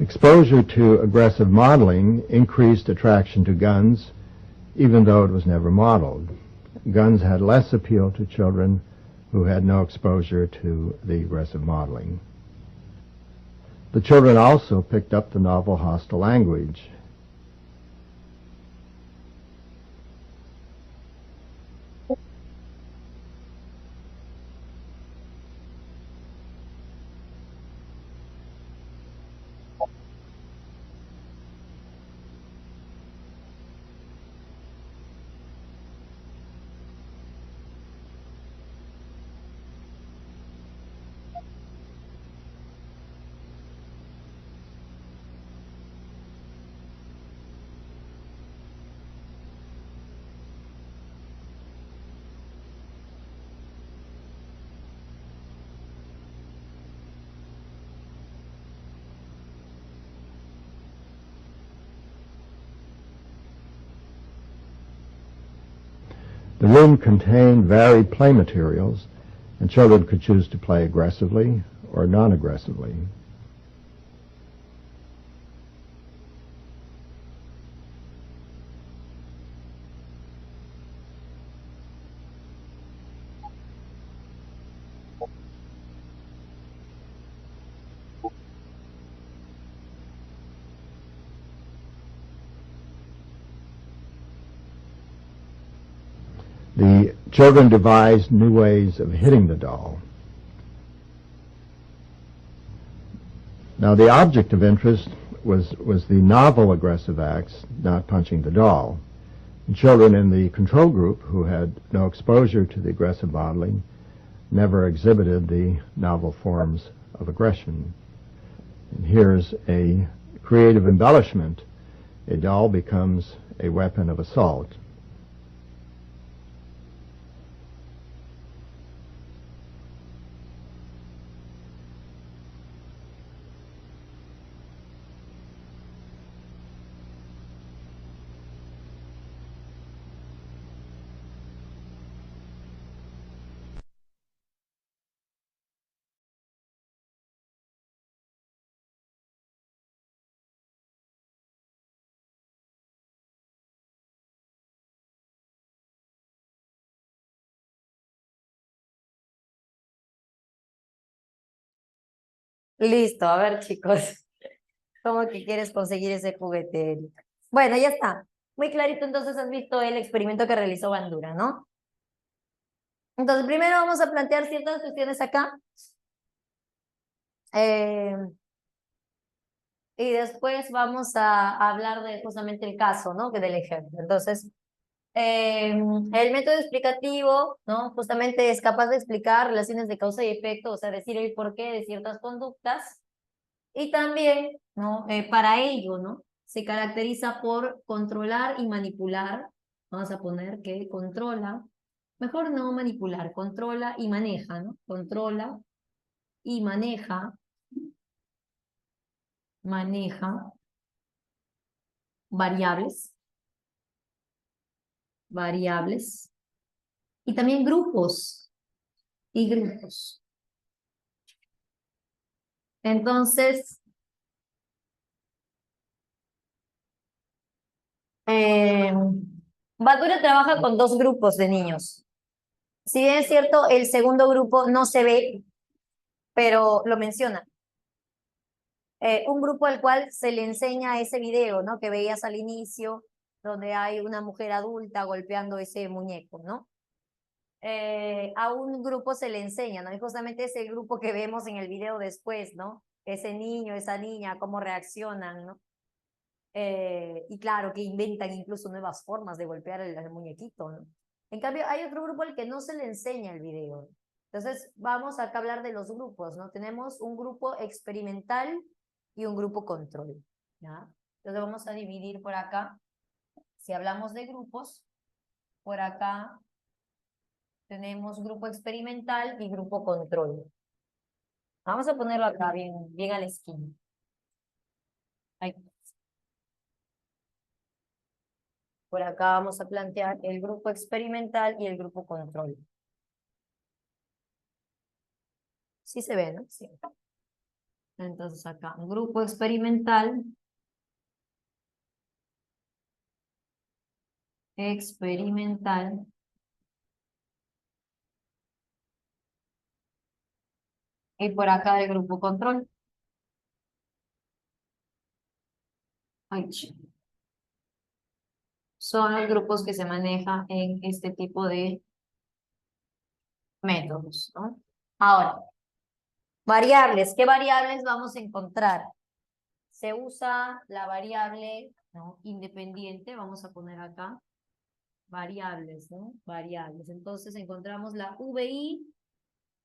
Exposure to aggressive modeling increased attraction to guns even though it was never modeled. Guns had less appeal to children who had no exposure to the aggressive modeling. The children also picked up the novel hostile language. The room contained varied play materials, and children could choose to play aggressively or non-aggressively. The children devised new ways of hitting the doll. Now, the object of interest was the novel aggressive acts, not punching the doll. And children in the control group who had no exposure to the aggressive modeling never exhibited the novel forms of aggression. And here's a creative embellishment. A doll becomes a weapon of assault.
Listo, a ver, chicos. ¿Cómo que quieres conseguir ese juguete, Erika? Bueno, ya está. Muy clarito, entonces has visto el experimento que realizó Bandura, ¿no? Entonces, primero vamos a plantear ciertas cuestiones acá. Y después vamos a hablar de justamente el caso, ¿no? Que del ejemplo. Entonces, el método explicativo, ¿no? Justamente es capaz de explicar relaciones de causa y efecto, o sea, decir el porqué de ciertas conductas. Y también, ¿no? Para ello, ¿no? Se caracteriza por controlar y manipular. Vamos a poner que controla, mejor no manipular, controla y maneja, ¿no? Controla y maneja variables, y también grupos y grupos. Entonces, Bandura trabaja con dos grupos de niños. Si bien es cierto, el segundo grupo no se ve, pero lo menciona. Un grupo al cual se le enseña ese video, ¿no? Que veías al inicio, donde hay una mujer adulta golpeando ese muñeco, ¿no? A un grupo se le enseña, ¿no? Y justamente ese grupo que vemos en el video después, ¿no? Ese niño, esa niña, cómo reaccionan, ¿no? Y claro, que inventan incluso nuevas formas de golpear al muñequito, ¿no? En cambio, hay otro grupo al que no se le enseña el video. Entonces, vamos acá a hablar de los grupos, ¿no? Tenemos un grupo experimental y un grupo control, ¿ya? Entonces, vamos a dividir por acá. Si hablamos de grupos, por acá tenemos grupo experimental y grupo control. Vamos a ponerlo acá, bien a la esquina. Ahí. Por acá vamos a plantear el grupo experimental y el grupo control. Sí se ve, ¿no? Sí. Entonces acá, grupo experimental experimental y por acá el grupo control. Ay, son los grupos que se manejan en este tipo de métodos, ¿no? Ahora, variables. ¿Qué variables vamos a encontrar? Se usa la variable, ¿no?, independiente, vamos a poner acá, variables, ¿no? Variables. Entonces encontramos la VI,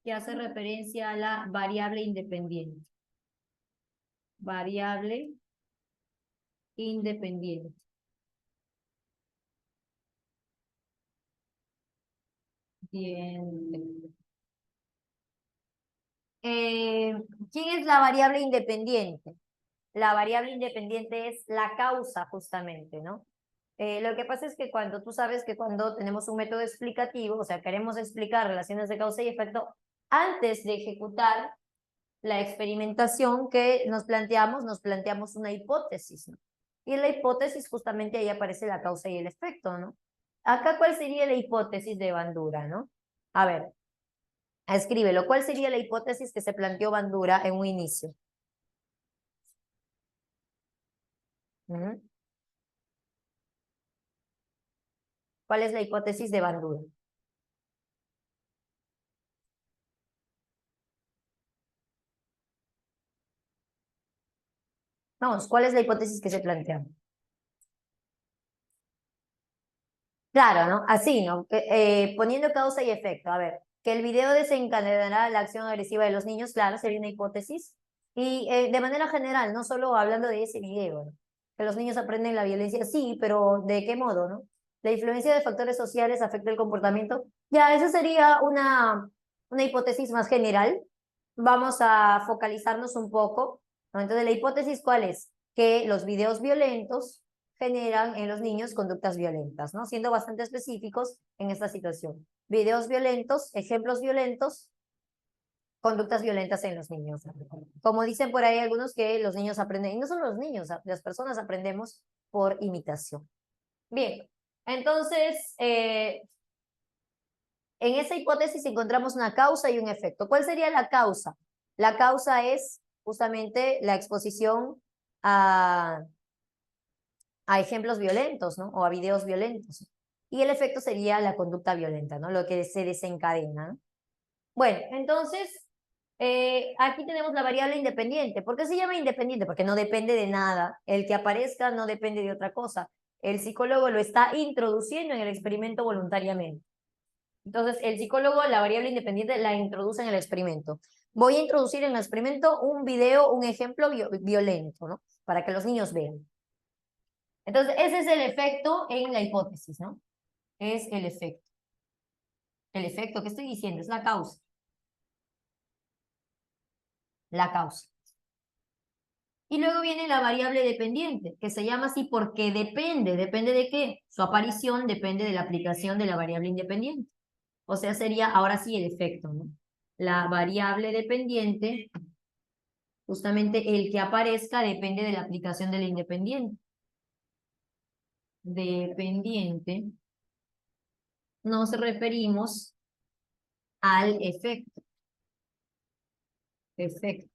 que hace referencia a la variable independiente. Variable independiente. Bien. ¿Quién es la variable independiente? La variable independiente es la causa, justamente, ¿no? Lo que pasa es que cuando tú sabes que cuando tenemos un método explicativo, o sea, queremos explicar relaciones de causa y efecto, antes de ejecutar la experimentación que nos planteamos una hipótesis, ¿no? Y en la hipótesis justamente ahí aparece la causa y el efecto, ¿no? Acá, ¿cuál sería la hipótesis de Bandura, no? A ver, escríbelo. ¿Cuál sería la hipótesis que se planteó Bandura en un inicio? ¿Cuál es la hipótesis de Bandura? Vamos, ¿cuál es la hipótesis que se plantea? Claro, ¿no? Así, ¿no? Poniendo causa y efecto. A ver, que el video desencadenará la acción agresiva de los niños, claro, sería una hipótesis. Y de manera general, no solo hablando de ese video, ¿no? Que los niños aprenden la violencia, sí, pero ¿de qué modo, no? La influencia de factores sociales afecta el comportamiento. Ya, esa sería una hipótesis más general. Vamos a focalizarnos un poco, ¿no? Entonces, ¿la hipótesis cuál es? Que los videos violentos generan en los niños conductas violentas, ¿no? Siendo bastante específicos en esta situación. Videos violentos, ejemplos violentos, conductas violentas en los niños. Como dicen por ahí algunos que los niños aprenden, y no solo los niños, las personas aprendemos por imitación. Bien, entonces, en esa hipótesis encontramos una causa y un efecto. ¿Cuál sería la causa? La causa es justamente la exposición a ejemplos violentos, ¿no? O a videos violentos. Y el efecto sería la conducta violenta, ¿no? Lo que se desencadena, ¿no? Bueno, entonces, aquí tenemos la variable independiente. ¿Por qué se llama independiente? Porque no depende de nada. El que aparezca no depende de otra cosa. El psicólogo lo está introduciendo en el experimento voluntariamente. Entonces, el psicólogo, la variable independiente, la introduce en el experimento. Voy a introducir en el experimento un video, un ejemplo violento, ¿no? Para que los niños vean. Entonces, ese es el efecto en la hipótesis, ¿no? Es el efecto. El efecto, ¿qué estoy diciendo? Es la causa. La causa. Y luego viene la variable dependiente, que se llama así porque depende. ¿Depende de qué? Su aparición depende de la aplicación de la variable independiente. O sea, sería ahora sí el efecto, ¿no? La variable dependiente, justamente el que aparezca depende de la aplicación de la independiente. Dependiente. Nos referimos al efecto. Efecto.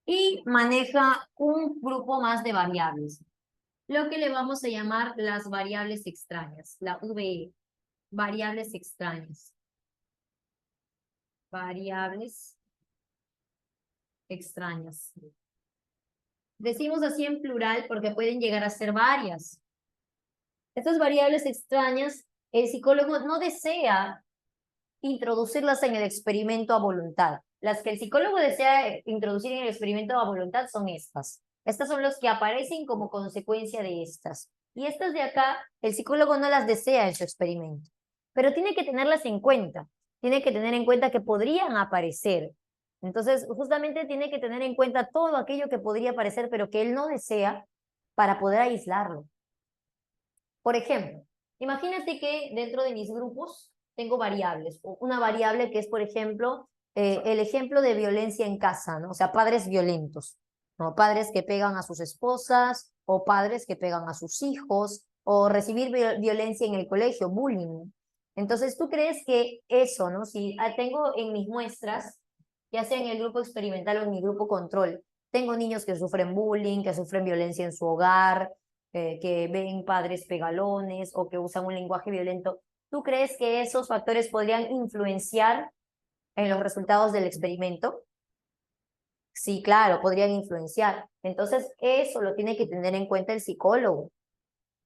Y maneja un grupo más de variables, lo que le vamos a llamar las variables extrañas, la VE, variables extrañas. Variables extrañas. Decimos así en plural porque pueden llegar a ser varias. Estas variables extrañas, el psicólogo no desea introducirlas en el experimento a voluntad. Las que el psicólogo desea introducir en el experimento a voluntad son estas. Estas son las que aparecen como consecuencia de estas. Y estas de acá, el psicólogo no las desea en su experimento. Pero tiene que tenerlas en cuenta. Tiene que tener en cuenta que podrían aparecer. Entonces, justamente tiene que tener en cuenta todo aquello que podría aparecer, pero que él no desea para poder aislarlo. Por ejemplo, imagínate que dentro de mis grupos tengo variables. Una variable que es, por ejemplo, el ejemplo de violencia en casa, ¿no? O sea, padres violentos, ¿no? Padres que pegan a sus esposas o padres que pegan a sus hijos o recibir violencia en el colegio, bullying. Entonces, ¿tú crees que eso, ¿no? Si tengo en mis muestras, ya sea en el grupo experimental o en mi grupo control, tengo niños que sufren bullying, que sufren violencia en su hogar, que ven padres pegalones o que usan un lenguaje violento, ¿tú crees que esos factores podrían influenciar en los resultados del experimento? Sí, claro, podrían influenciar. Entonces, eso lo tiene que tener en cuenta el psicólogo.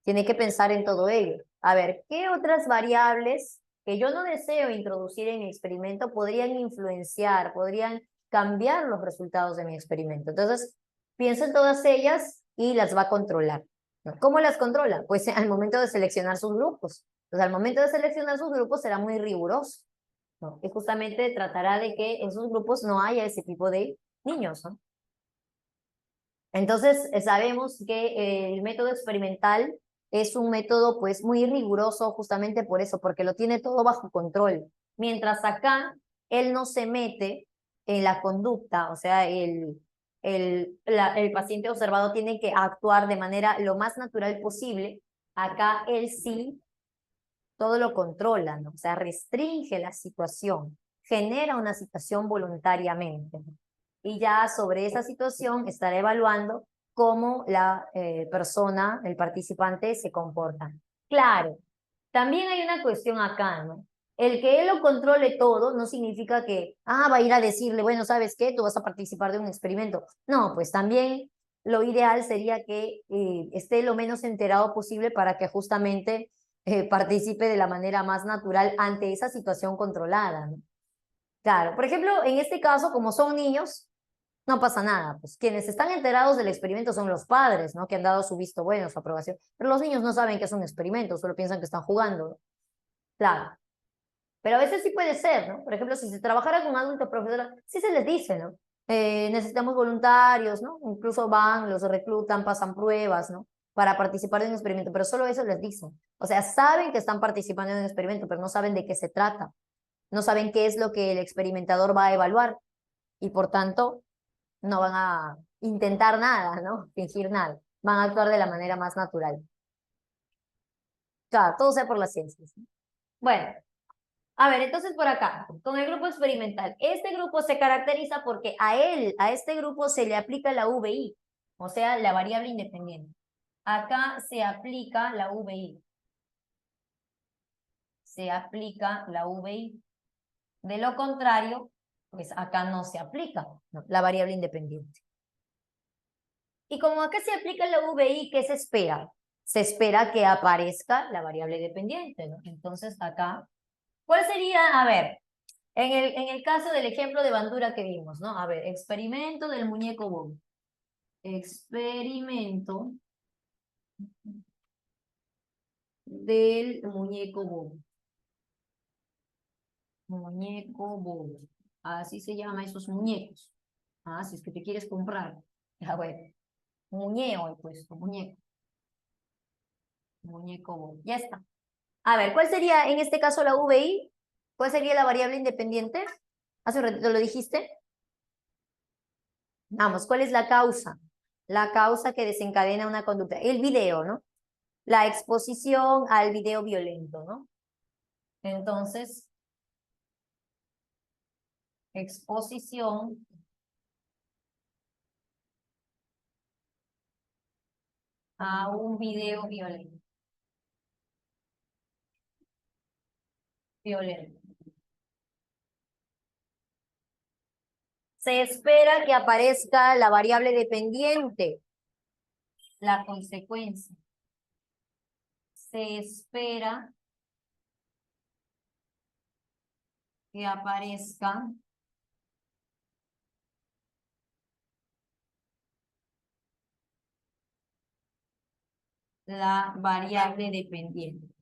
Tiene que pensar en todo ello. A ver, ¿qué otras variables que yo no deseo introducir en mi experimento podrían influenciar, podrían cambiar los resultados de mi experimento? Entonces, piensa en todas ellas y las va a controlar, ¿no? ¿Cómo las controla? Pues al momento de seleccionar sus grupos. Entonces, al momento de seleccionar sus grupos será muy riguroso, ¿no? Y justamente tratará de que en sus grupos no haya ese tipo de niños, ¿no? Entonces, sabemos que el método experimental es un método pues muy riguroso justamente por eso, porque lo tiene todo bajo control. Mientras acá él no se mete en la conducta, o sea, el paciente observado tiene que actuar de manera lo más natural posible. Acá él sí todo lo controla, ¿no? O sea, restringe la situación, genera una situación voluntariamente, ¿no? Y ya sobre esa situación estará evaluando cómo la persona, el participante, se comporta. Claro, también hay una cuestión acá, ¿no? El que él lo controle todo no significa que, va a ir a decirle, bueno, ¿sabes qué? Tú vas a participar de un experimento. No, pues también lo ideal sería que esté lo menos enterado posible para que justamente participe de la manera más natural ante esa situación controlada, ¿no? Claro, por ejemplo, en este caso, como son niños, no pasa nada, pues quienes están enterados del experimento son los padres, ¿no? Que han dado su visto bueno, su aprobación, pero los niños no saben que es un experimento, solo piensan que están jugando, ¿no? Claro, pero a veces sí puede ser, ¿no? Por ejemplo, si se trabajara con adultos profesores, sí se les dice, ¿no? Necesitamos voluntarios, ¿no? Incluso van, los reclutan, pasan pruebas, ¿no? Para participar de un experimento, pero solo eso les dicen. O sea, saben que están participando en un experimento, pero no saben de qué se trata. No saben qué es lo que el experimentador va a evaluar y por tanto no van a intentar nada, ¿no? Fingir nada. Van a actuar de la manera más natural. Claro, todo sea por las ciencias, ¿no? Bueno, a ver, entonces por acá, con el grupo experimental. Este grupo se caracteriza porque a este grupo se le aplica la VI, o sea, la variable independiente. Acá se aplica la VI. Se aplica la VI. De lo contrario, pues acá no se aplica, ¿no? La variable independiente. Y como acá se aplica la VI, ¿qué se espera? Se espera que aparezca la variable dependiente, ¿no? Entonces acá, ¿cuál sería? A ver, en el caso del ejemplo de Bandura que vimos, ¿no? A ver, experimento del muñeco Bob. Experimento del muñeco Bob. Muñeco Bob. Así se llama esos muñecos. Si es que te quieres comprar. Ya, bueno. Muñeo he puesto, muñeco. Muñeco Bob. Ya está. A ver, ¿cuál sería en este caso la VI? ¿Cuál sería la variable independiente? Hace un ratito lo dijiste. Vamos, ¿cuál es la causa? La causa que desencadena una conducta. El video, ¿no? La exposición al video violento, ¿no? Entonces, exposición a un video violento. Se espera que aparezca la variable dependiente, la consecuencia. Se espera que aparezca la variable dependiente.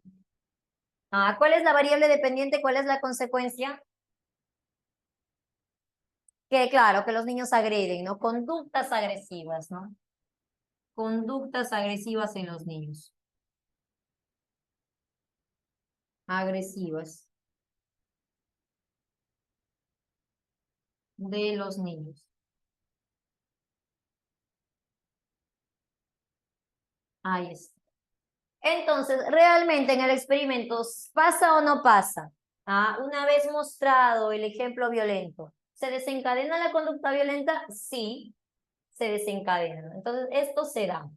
¿Cuál es la variable dependiente? ¿Cuál es la consecuencia? Que claro, que los niños agreden, ¿no? Conductas agresivas, ¿no? Conductas agresivas en los niños. Agresivas de los niños. Ahí está. Entonces, realmente en el experimento, ¿pasa o no pasa? Una vez mostrado el ejemplo violento, ¿se desencadena la conducta violenta? Sí, se desencadena. Entonces, esto se da.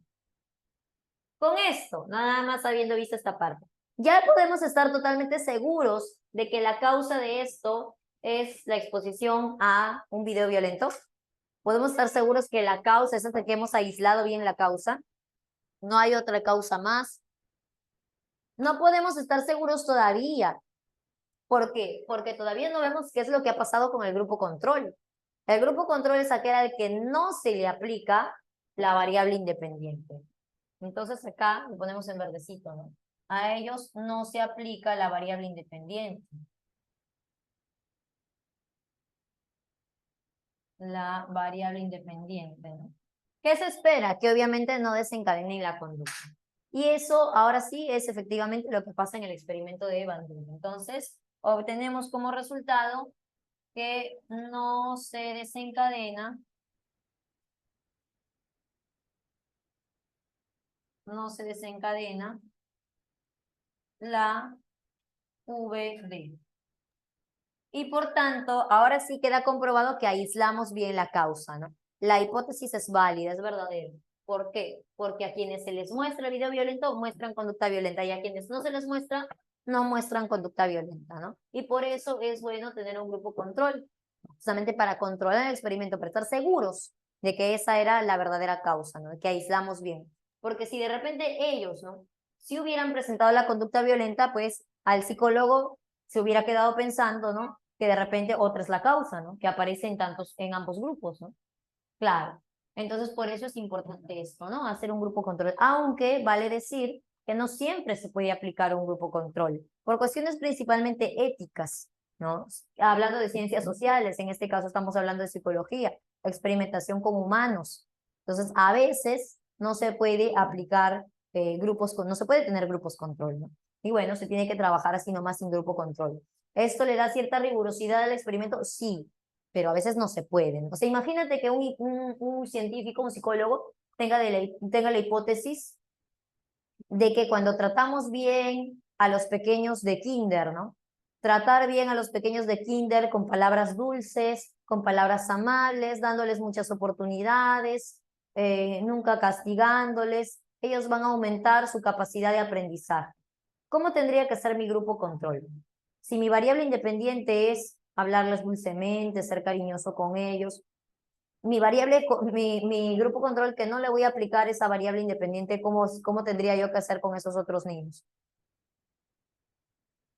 Con esto, nada más habiendo visto esta parte, ya podemos estar totalmente seguros de que la causa de esto es la exposición a un video violento. Podemos estar seguros que la causa es hasta que hemos aislado bien la causa. No hay otra causa más. No podemos estar seguros todavía. ¿Por qué? Porque todavía no vemos qué es lo que ha pasado con el grupo control. El grupo control es aquel al que no se le aplica la variable independiente. Entonces acá lo ponemos en verdecito, ¿no? A ellos no se aplica la variable independiente. La variable independiente, ¿no? ¿Qué se espera? Que obviamente no desencadenen la conducta. Y eso ahora sí es efectivamente lo que pasa en el experimento de Bandura. Entonces, obtenemos como resultado que no se desencadena, la VD. Y por tanto, ahora sí queda comprobado que aislamos bien la causa, ¿no? La hipótesis es válida, es verdadera. ¿Por qué? Porque a quienes se les muestra el video violento muestran conducta violenta y a quienes no se les muestra no muestran conducta violenta, ¿no? Y por eso es bueno tener un grupo control, justamente para controlar el experimento, para estar seguros de que esa era la verdadera causa, ¿no? De que aislamos bien. Porque si de repente ellos, ¿no? Si hubieran presentado la conducta violenta, pues al psicólogo se hubiera quedado pensando, ¿no? Que de repente otra es la causa, ¿no? Que aparece en ambos grupos, ¿no? Claro. Entonces, por eso es importante esto, ¿no? Hacer un grupo control. Aunque vale decir que no siempre se puede aplicar un grupo control, por cuestiones principalmente éticas, ¿no? Hablando de ciencias sociales, en este caso estamos hablando de psicología, experimentación con humanos. Entonces, a veces no se puede aplicar no se puede tener grupos control, ¿no? Y bueno, se tiene que trabajar así nomás sin grupo control. ¿Esto le da cierta rigurosidad al experimento? Sí, pero a veces no se pueden. O sea, imagínate que un científico, un psicólogo, tenga la hipótesis de que cuando tratamos bien a los pequeños de kinder, ¿no? Tratar bien a los pequeños de kinder con palabras dulces, con palabras amables, dándoles muchas oportunidades, nunca castigándoles, ellos van a aumentar su capacidad de aprendizaje. ¿Cómo tendría que ser mi grupo control? Si mi variable independiente es hablarles dulcemente, ser cariñoso con ellos, mi grupo control que no le voy a aplicar esa variable independiente, ¿cómo tendría yo que hacer con esos otros niños?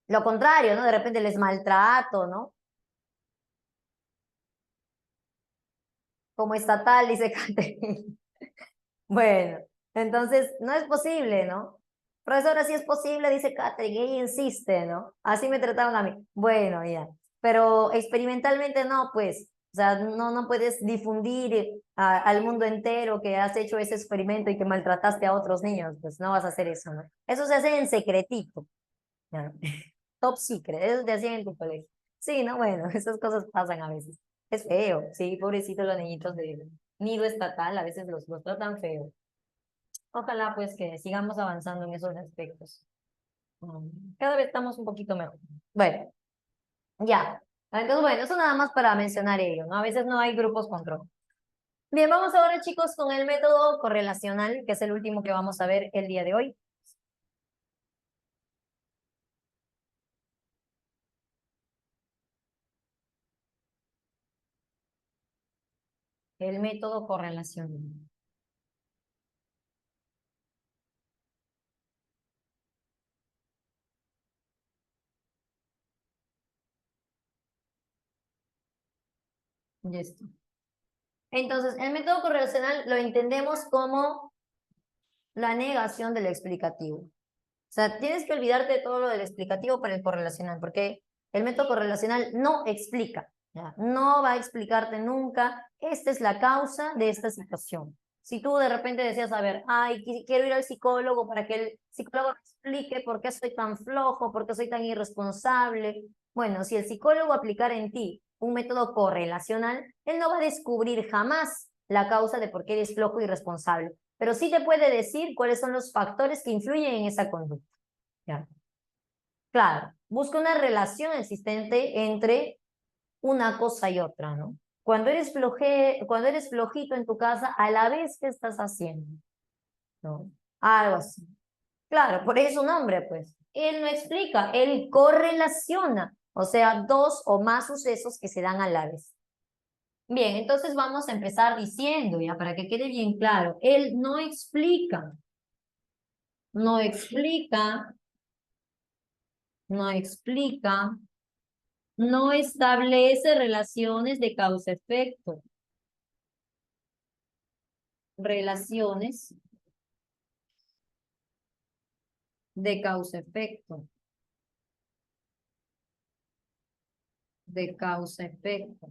Lo contrario, ¿no? De repente les maltrato, ¿no? Como estatal, dice Catherine. Bueno, entonces no es posible, ¿no? Profesora, sí es posible, dice Catherine, ella insiste, ¿no? Así me trataban a mí. Bueno, ya. Pero experimentalmente no, pues. O sea, no puedes difundir al mundo entero que has hecho ese experimento y que maltrataste a otros niños. Pues no vas a hacer eso, ¿no? Eso se hace en secretito. ¿No? Top secret, eso te hacían en tu colegio. Sí, no, bueno, esas cosas pasan a veces. Es feo, sí, pobrecitos los niñitos de nido estatal, a veces los tratan feo. Ojalá pues que sigamos avanzando en esos aspectos. Cada vez estamos un poquito mejor. Bueno, ya. Entonces, bueno, eso nada más para mencionar ello, ¿no? A veces no hay grupos control. Bien, vamos ahora, chicos, con el método correlacional, que es el último que vamos a ver el día de hoy. El método correlacional. Listo. Entonces, el método correlacional lo entendemos como la negación del explicativo. O sea, tienes que olvidarte de todo lo del explicativo para el correlacional, porque el método correlacional no explica, ¿ya? No va a explicarte nunca, esta es la causa de esta situación. Si tú de repente decías, a ver, ay, quiero ir al psicólogo para que el psicólogo me explique por qué soy tan flojo, por qué soy tan irresponsable. Bueno, si el psicólogo aplicara en ti un método correlacional, él no va a descubrir jamás la causa de por qué eres flojo y irresponsable, pero sí te puede decir cuáles son los factores que influyen en esa conducta. ¿Ya? Claro, busca una relación existente entre una cosa y otra, ¿no? Cuando eres flojito en tu casa, a la vez, ¿qué estás haciendo? ¿No? Algo así. Claro, por eso su nombre, pues. Él no explica, él correlaciona, o sea, dos o más sucesos que se dan a la vez. Bien, entonces vamos a empezar diciendo, ya, para que quede bien claro, él no explica, no explica, no explica, no establece relaciones de causa-efecto, relaciones de causa-efecto, de causa-efecto.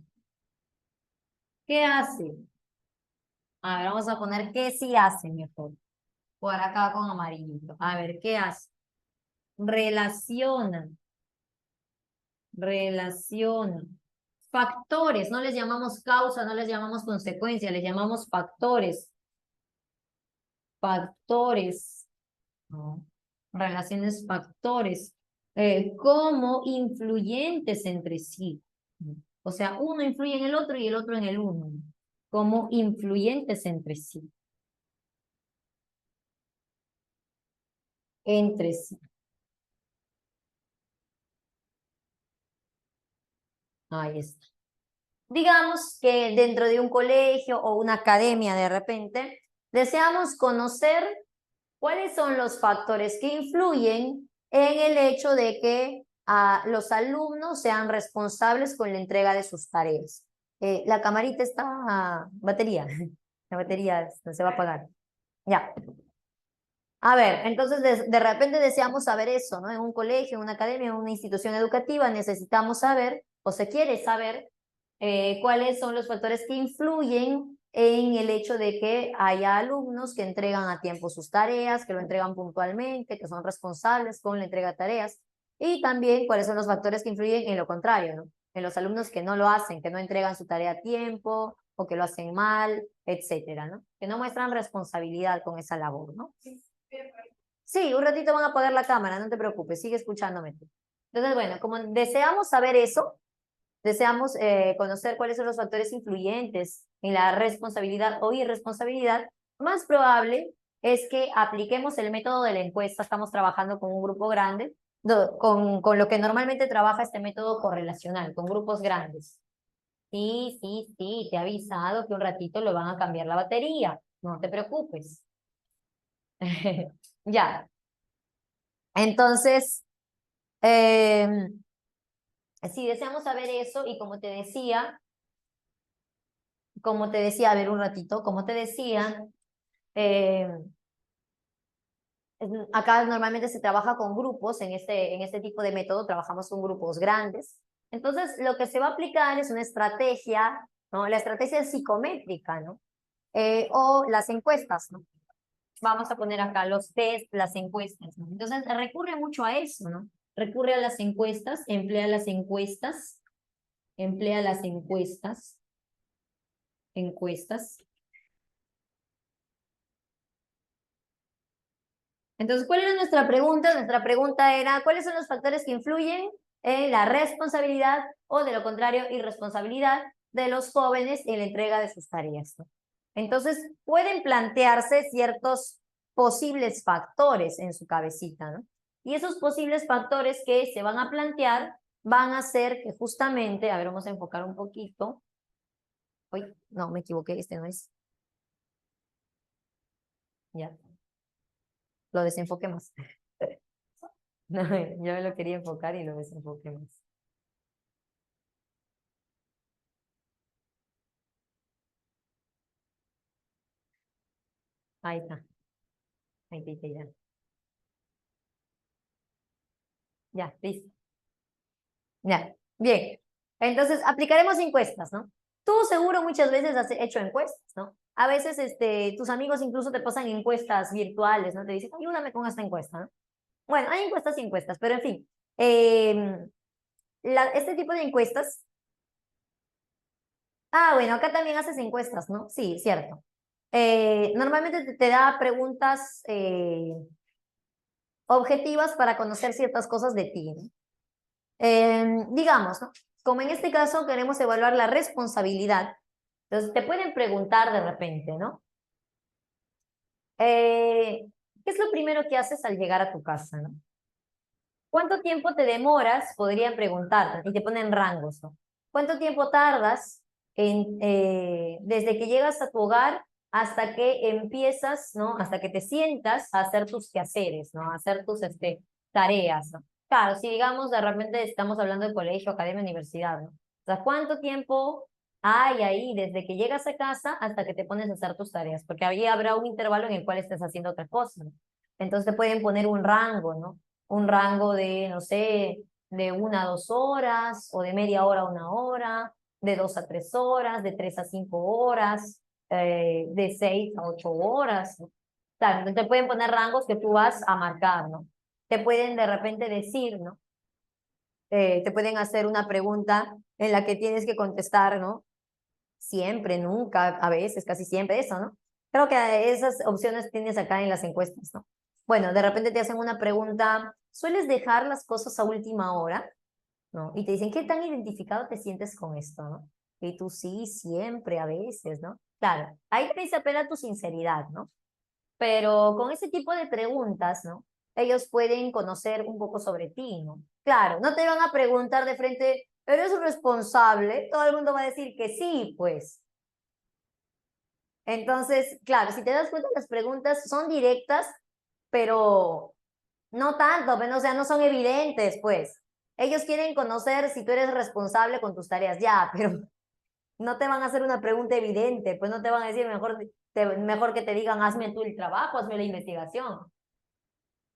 ¿Qué hace? A ver, vamos a poner qué sí hace mejor. Por acá con amarillito. A ver, ¿qué hace? Relaciona. Relaciona. Factores, no les llamamos causa, no les llamamos consecuencia, les llamamos factores. Factores. ¿No? Relaciones factores. Como influyentes entre sí. O sea, uno influye en el otro y el otro en el uno. Como influyentes entre sí. Entre sí. Ahí está. Digamos que dentro de un colegio o una academia de repente, deseamos conocer cuáles son los factores que influyen en el hecho de que los alumnos sean responsables con la entrega de sus tareas. La camarita está batería, la batería se va a apagar. Ya. A ver, entonces de repente deseamos saber eso, ¿no? En un colegio, en una academia, en una institución educativa, necesitamos saber, o se quiere saber, cuáles son los factores que influyen en el hecho de que haya alumnos que entregan a tiempo sus tareas, que lo entregan puntualmente, que son responsables con la entrega de tareas, y también cuáles son los factores que influyen en lo contrario, ¿no? En los alumnos que no lo hacen, que no entregan su tarea a tiempo, o que lo hacen mal, etcétera, ¿no? Que no muestran responsabilidad con esa labor, ¿no? Sí, un ratito van a apagar la cámara, no te preocupes, sigue escuchándome. Entonces, bueno, como deseamos saber eso, deseamos conocer cuáles son los factores influyentes en la responsabilidad o irresponsabilidad, más probable es que apliquemos el método de la encuesta. Estamos trabajando con un grupo grande, con lo que normalmente trabaja este método correlacional, con grupos grandes. Sí, sí, sí, te he avisado que un ratito lo van a cambiar la batería, no te preocupes. Ya. Entonces, si deseamos saber eso, y como te decía, a ver un ratito, como te decía, eh, acá normalmente se trabaja con grupos, en este tipo de método trabajamos con grupos grandes. Entonces, lo que se va a aplicar es una estrategia, ¿no? La estrategia psicométrica, ¿no? O las encuestas, ¿no? Vamos a poner acá los test, las encuestas, ¿no? Entonces, recurre mucho a eso, ¿no? Recurre a las encuestas, emplea las encuestas, encuestas. Entonces, ¿cuál era nuestra pregunta? Nuestra pregunta era, ¿cuáles son los factores que influyen en la responsabilidad o, de lo contrario, irresponsabilidad de los jóvenes en la entrega de sus tareas, ¿no? Entonces, pueden plantearse ciertos posibles factores en su cabecita, ¿no? Y esos posibles factores que se van a plantear van a ser que justamente, a ver, vamos a enfocar un poquito. Uy, no, me equivoqué, este no es. Ya, lo desenfoqué más. No, yo me lo quería enfocar y lo desenfoqué más. Ahí está. Ahí está, ya. Ya, listo. Ya, bien. Entonces, aplicaremos encuestas, ¿no? Tú seguro muchas veces has hecho encuestas, ¿no? A veces tus amigos incluso te pasan encuestas virtuales, ¿no? Te dicen, ayúdame con esta encuesta, ¿no? Bueno, hay encuestas y encuestas, pero en fin. Este tipo de encuestas Ah, bueno, acá también haces encuestas, ¿no? Sí, cierto. Normalmente te da preguntas objetivas para conocer ciertas cosas de ti, ¿no? Digamos, ¿no? Como en este caso queremos evaluar la responsabilidad, entonces te pueden preguntar de repente, ¿no? ¿Qué es lo primero que haces al llegar a tu casa, ¿no? ¿Cuánto tiempo te demoras? Podrían preguntarte y te ponen rangos, ¿no? ¿Cuánto tiempo tardas desde que llegas a tu hogar hasta que empiezas, ¿no? Hasta que te sientas a hacer tus quehaceres, ¿no? A hacer tus tareas, ¿no? Claro, si digamos de repente estamos hablando de colegio, academia, universidad, ¿no? O sea, ¿cuánto tiempo hay ahí desde que llegas a casa hasta que te pones a hacer tus tareas? Porque ahí habrá un intervalo en el cual estés haciendo otra cosa, ¿no? Entonces te pueden poner un rango, ¿no? Un rango de, no sé, de 1 a 2 horas, o de media hora a 1 hora, de 2 a 3 horas, de 3 a 5 horas, de 6 a 8 horas, ¿no? Claro, entonces te pueden poner rangos que tú vas a marcar, ¿no? Te pueden de repente decir, ¿no? Te pueden hacer una pregunta en la que tienes que contestar, ¿no? Siempre, nunca, a veces, casi siempre, eso, ¿no? Creo que esas opciones tienes acá en las encuestas, ¿no? Bueno, de repente te hacen una pregunta, ¿sueles dejar las cosas a última hora? ¿No? Y te dicen, ¿qué tan identificado te sientes con esto, ¿no? Y tú sí, siempre, a veces, ¿no? Claro, ahí te se apela tu sinceridad, ¿no? Pero con ese tipo de preguntas, ¿no? Ellos pueden conocer un poco sobre ti, ¿no? Claro, no te van a preguntar de frente, ¿eres responsable? Todo el mundo va a decir que sí, pues. Entonces, claro, si te das cuenta, las preguntas son directas, pero no tanto, pero, o sea, no son evidentes, pues. Ellos quieren conocer si tú eres responsable con tus tareas, ya, pero no te van a hacer una pregunta evidente, pues no te van a decir mejor que te digan, hazme tú el trabajo, hazme la investigación.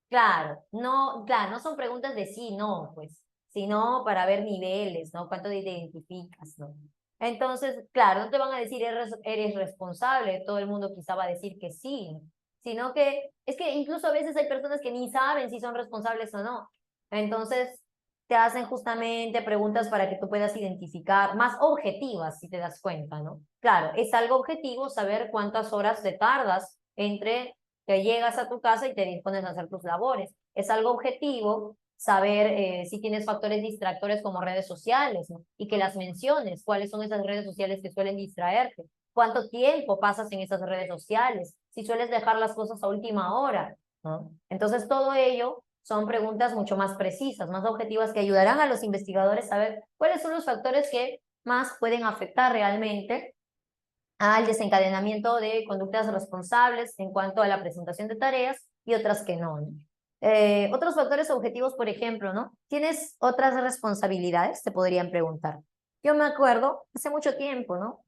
Claro, no son preguntas de sí, no, pues, sino para ver niveles, ¿no? Cuánto te identificas, ¿no? Entonces, claro, no te van a decir eres responsable, todo el mundo quizá va a decir que sí, ¿no? Sino que es que incluso a veces hay personas que ni saben si son responsables o no. Entonces, te hacen justamente preguntas para que tú puedas identificar, más objetivas, si te das cuenta, ¿no? Claro, es algo objetivo saber cuántas horas te tardas entre que llegas a tu casa y te dispones a hacer tus labores. Es algo objetivo saber si tienes factores distractores como redes sociales, ¿no? Y que las menciones, cuáles son esas redes sociales que suelen distraerte, cuánto tiempo pasas en esas redes sociales, si sueles dejar las cosas a última hora, ¿no? Entonces todo ello son preguntas mucho más precisas, más objetivas, que ayudarán a los investigadores a saber cuáles son los factores que más pueden afectar realmente al desencadenamiento de conductas responsables en cuanto a la presentación de tareas y otras que no, ¿no? Otros factores objetivos, por ejemplo, ¿no? ¿Tienes otras responsabilidades? Te podrían preguntar. Yo me acuerdo, hace mucho tiempo, ¿no?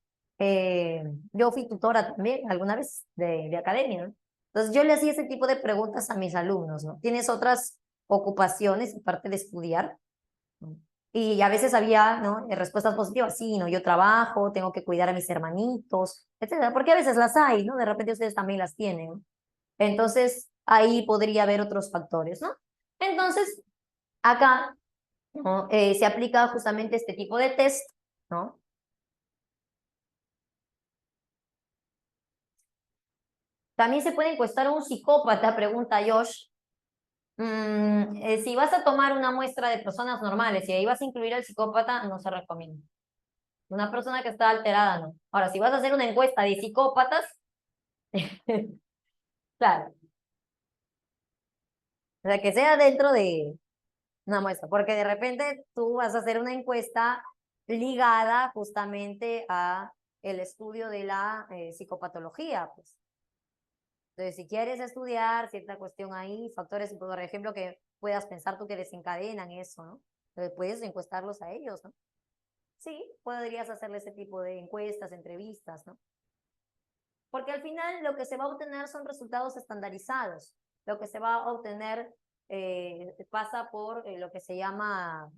Yo fui tutora también alguna vez de academia, ¿no? Entonces yo le hacía ese tipo de preguntas a mis alumnos, ¿no? ¿Tienes otras ocupaciones aparte de estudiar? Y a veces había, ¿no? Respuestas positivas, sí, no, yo trabajo, tengo que cuidar a mis hermanitos, etcétera, porque a veces las hay, ¿no? De repente ustedes también las tienen. Entonces, ahí podría haber otros factores, ¿no? Entonces, acá, ¿no? Se aplica justamente este tipo de test, ¿no? También se puede encuestar a un psicópata, pregunta Josh. Si vas a tomar una muestra de personas normales y ahí vas a incluir al psicópata, no se recomienda. Una persona que está alterada, ¿no? Ahora, si vas a hacer una encuesta de psicópatas, claro, o sea, que sea dentro de una muestra, porque de repente tú vas a hacer una encuesta ligada justamente a el estudio de la psicopatología, pues. Entonces, si quieres estudiar cierta cuestión ahí, factores, por ejemplo, que puedas pensar tú que desencadenan eso, ¿no? Entonces, puedes encuestarlos a ellos, ¿no? Sí, podrías hacerle ese tipo de encuestas, entrevistas, ¿no? Porque al final lo que se va a obtener son resultados estandarizados. Lo que se va a obtener pasa por lo que se llama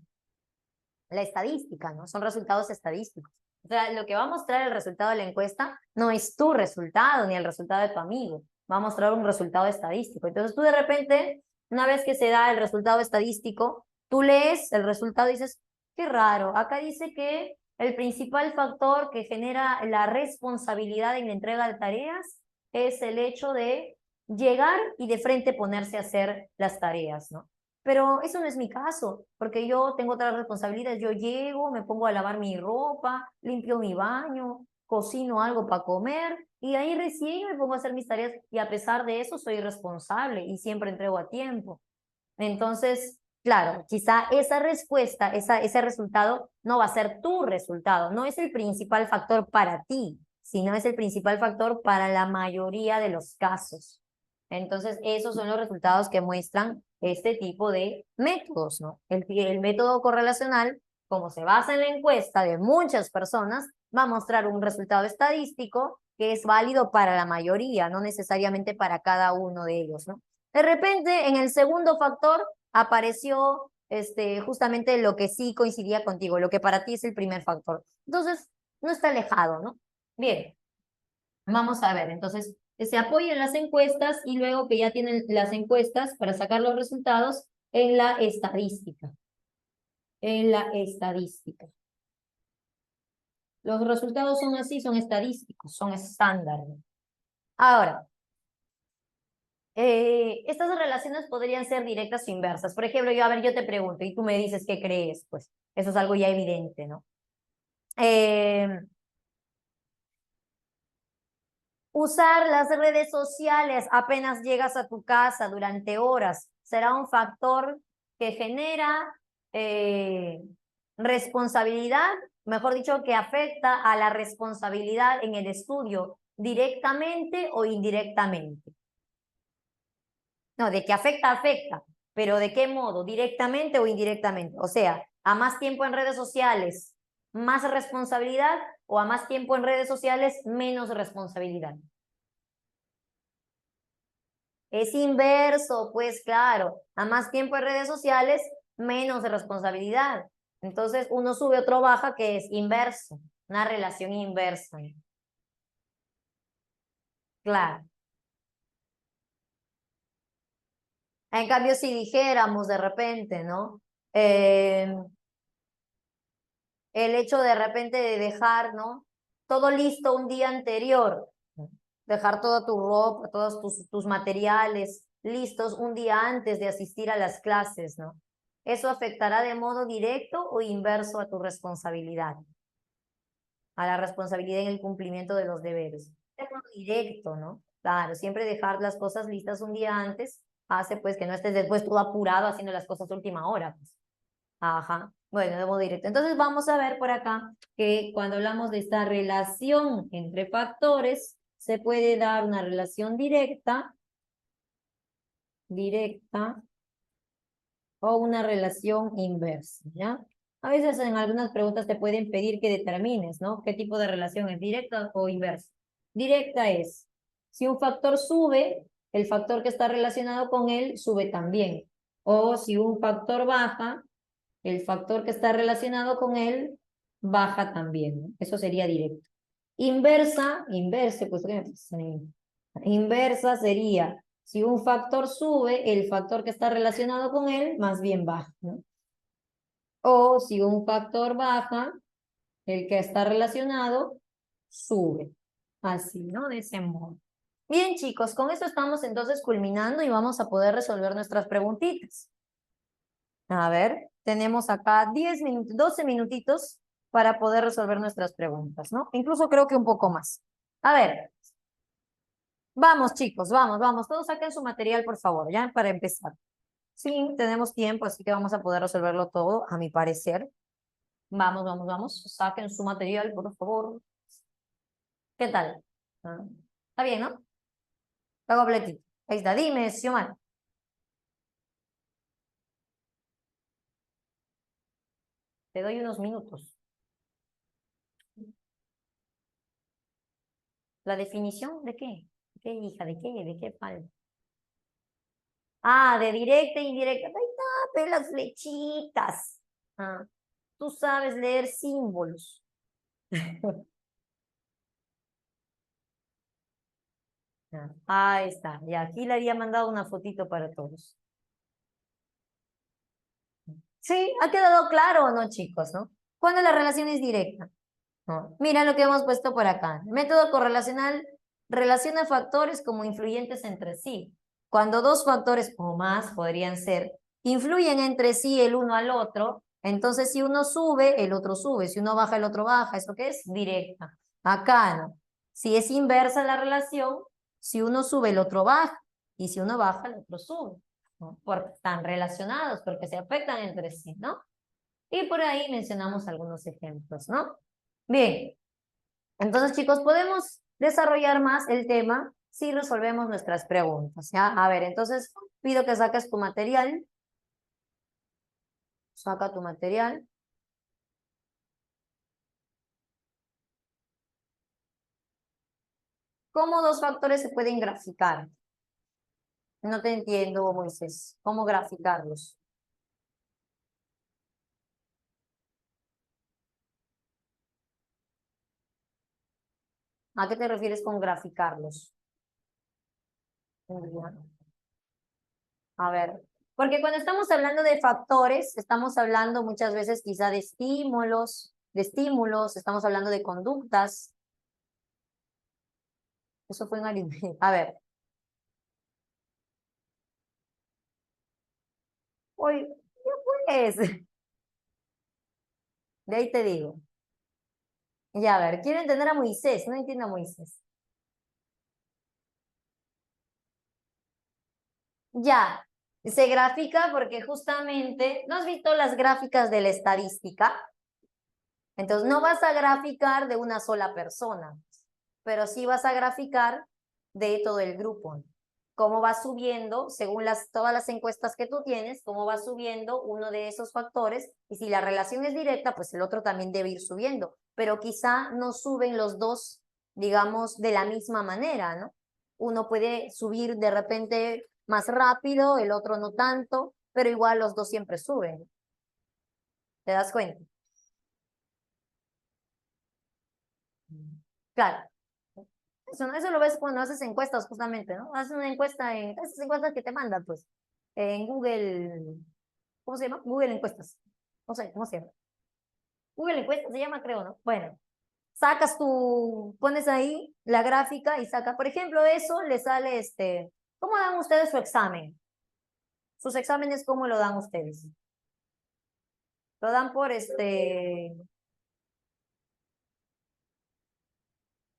la estadística, ¿no? Son resultados estadísticos. O sea, lo que va a mostrar el resultado de la encuesta no es tu resultado ni el resultado de tu amigo. Va a mostrar un resultado estadístico. Entonces tú de repente, una vez que se da el resultado estadístico, tú lees el resultado y dices, qué raro, acá dice que El principal factor que genera la responsabilidad en la entrega de tareas es el hecho de llegar y de frente ponerse a hacer las tareas, ¿no? Pero eso no es mi caso, porque yo tengo otras responsabilidades. Yo llego, me pongo a lavar mi ropa, limpio mi baño, cocino algo para comer y ahí recién me pongo a hacer mis tareas y a pesar de eso soy responsable y siempre entrego a tiempo. Entonces, claro, quizá esa respuesta, ese resultado no va a ser tu resultado, no es el principal factor para ti, sino es el principal factor para la mayoría de los casos. Entonces, esos son los resultados que muestran este tipo de métodos, ¿no? El método correlacional, como se basa en la encuesta de muchas personas, va a mostrar un resultado estadístico que es válido para la mayoría, no necesariamente para cada uno de ellos, ¿no? De repente, en el segundo factor apareció justamente lo que sí coincidía contigo, lo que para ti es el primer factor. Entonces, no está alejado, ¿no? Bien, vamos a ver. Entonces, se apoya en las encuestas y luego que ya tienen las encuestas para sacar los resultados en la estadística. En la estadística. Los resultados son así, son estadísticos, son estándar. Ahora, estas relaciones podrían ser directas o inversas. Por ejemplo, yo te pregunto y tú me dices qué crees, pues eso es algo ya evidente, ¿no? Usar las redes sociales apenas llegas a tu casa durante horas será un factor que genera responsabilidad, mejor dicho, que afecta a la responsabilidad en el estudio directamente o indirectamente. No, de que afecta, afecta, pero ¿de qué modo? ¿Directamente o indirectamente? O sea, a más tiempo en redes sociales, más responsabilidad o a más tiempo en redes sociales, menos responsabilidad. Es inverso, pues claro, a más tiempo en redes sociales, menos responsabilidad. Entonces uno sube, otro baja, que es inverso, una relación inversa. Claro. En cambio, si dijéramos de repente, ¿no? El hecho de repente de dejar, ¿no? Todo listo un día anterior, dejar toda tu ropa, todos tus materiales listos un día antes de asistir a las clases, ¿no? Eso afectará de modo directo o inverso a tu responsabilidad, a la responsabilidad en el cumplimiento de los deberes. De modo directo, ¿no? Claro, siempre dejar las cosas listas un día antes hace pues que no estés después todo apurado haciendo las cosas a última hora, pues. Ajá, bueno, de modo directo. Entonces vamos a ver por acá que cuando hablamos de esta relación entre factores, se puede dar una relación directa o una relación inversa, ¿ya? A veces en algunas preguntas te pueden pedir que determines, ¿no? ¿Qué tipo de relación es directa o inversa? Directa es, si un factor sube, el factor que está relacionado con él sube también. O si un factor baja, el factor que está relacionado con él baja también, ¿no? Eso sería directo. Inversa, pues, inversa sería, si un factor sube, el factor que está relacionado con él más bien baja, ¿no? O si un factor baja, el que está relacionado sube. Así, ¿no? De ese modo. Bien, chicos, con esto estamos entonces culminando y vamos a poder resolver nuestras preguntitas. A ver, tenemos acá 10 minutos, 12 minutitos para poder resolver nuestras preguntas, ¿no? Incluso creo que un poco más. A ver, vamos chicos, vamos. Todos saquen su material, por favor, ¿ya? Para empezar. Sí, tenemos tiempo, así que vamos a poder resolverlo todo, a mi parecer. Vamos. Saquen su material, por favor. ¿Qué tal? Ah, ¿está bien, no? Está completito. Ahí está, dime, Xiomara. Te doy unos minutos. ¿La definición de qué? ¿De qué, hija? ¿De qué? ¿De qué falta? Ah, de directa e indirecta. Ahí está, ve las flechitas. Ah, tú sabes leer símbolos. Ahí está. Y aquí le había mandado una fotito para todos. Sí, ¿ha quedado claro o no, chicos, no? Cuando la relación es directa. ¿No? Mira lo que hemos puesto por acá. El método correlacional relaciona factores como influyentes entre sí. Cuando dos factores o más podrían ser, influyen entre sí el uno al otro, entonces si uno sube, el otro sube. Si uno baja, el otro baja. ¿Eso qué es? Directa. Acá no. Si es inversa la relación, si uno sube, el otro baja. Y si uno baja, el otro sube. ¿No? Porque están relacionados, porque se afectan entre sí, ¿no? Y por ahí mencionamos algunos ejemplos, ¿no? Bien, entonces chicos, podemos desarrollar más el tema si resolvemos nuestras preguntas, ¿ya? A ver, entonces pido que saques tu material. Saca tu material. ¿Cómo dos factores se pueden graficar? No te entiendo, Moisés. ¿Cómo graficarlos? ¿A qué te refieres con graficarlos? A ver, porque cuando estamos hablando de factores, estamos hablando muchas veces quizá de estímulos, estamos hablando de conductas. Eso fue en aritmética. A ver. Uy, ¿qué pues? De ahí te digo. Ya, a ver, quiero entender a Moisés, no entiendo a Moisés. Ya, se grafica porque justamente, ¿no has visto las gráficas de la estadística? Entonces, no vas a graficar de una sola persona, pero sí vas a graficar de todo el grupo. Cómo va subiendo, según todas las encuestas que tú tienes, cómo va subiendo uno de esos factores, y si la relación es directa, pues el otro también debe ir subiendo, pero quizá no suben los dos, digamos, de la misma manera, ¿no? Uno puede subir de repente más rápido, el otro no tanto, pero igual los dos siempre suben. ¿Te das cuenta? Claro. Eso lo ves cuando haces encuestas, justamente, ¿no? Haces una encuesta en esas encuestas que te mandan, pues, en Google, ¿cómo se llama? Google Encuestas. No sé, ¿cómo se llama? Google Encuestas se llama, creo, ¿no? Bueno, pones ahí la gráfica y saca, por ejemplo, eso le sale ¿cómo dan ustedes su examen? Sus exámenes, ¿cómo lo dan ustedes? Lo dan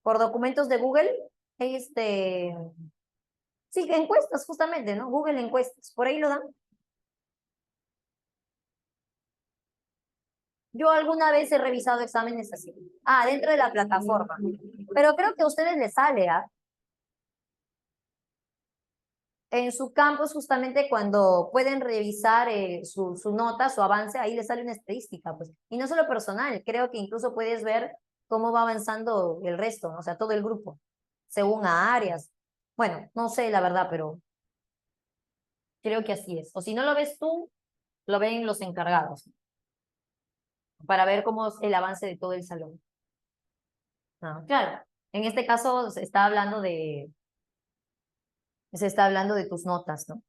por documentos de Google, sí, encuestas, justamente, ¿no? Google Encuestas, por ahí lo dan. Yo alguna vez he revisado exámenes así. Ah, dentro de la plataforma. Pero creo que a ustedes les sale, ¿ah? En su campus, justamente cuando pueden revisar su nota, su avance, ahí les sale una estadística, pues. Y no solo personal, creo que incluso puedes ver cómo va avanzando el resto, ¿no? O sea, todo el grupo, según a áreas. Bueno, no sé la verdad, pero creo que así es. O si no lo ves tú, lo ven los encargados, para ver cómo es el avance de todo el salón. Ah, claro, en este caso se está hablando de tus notas, ¿no?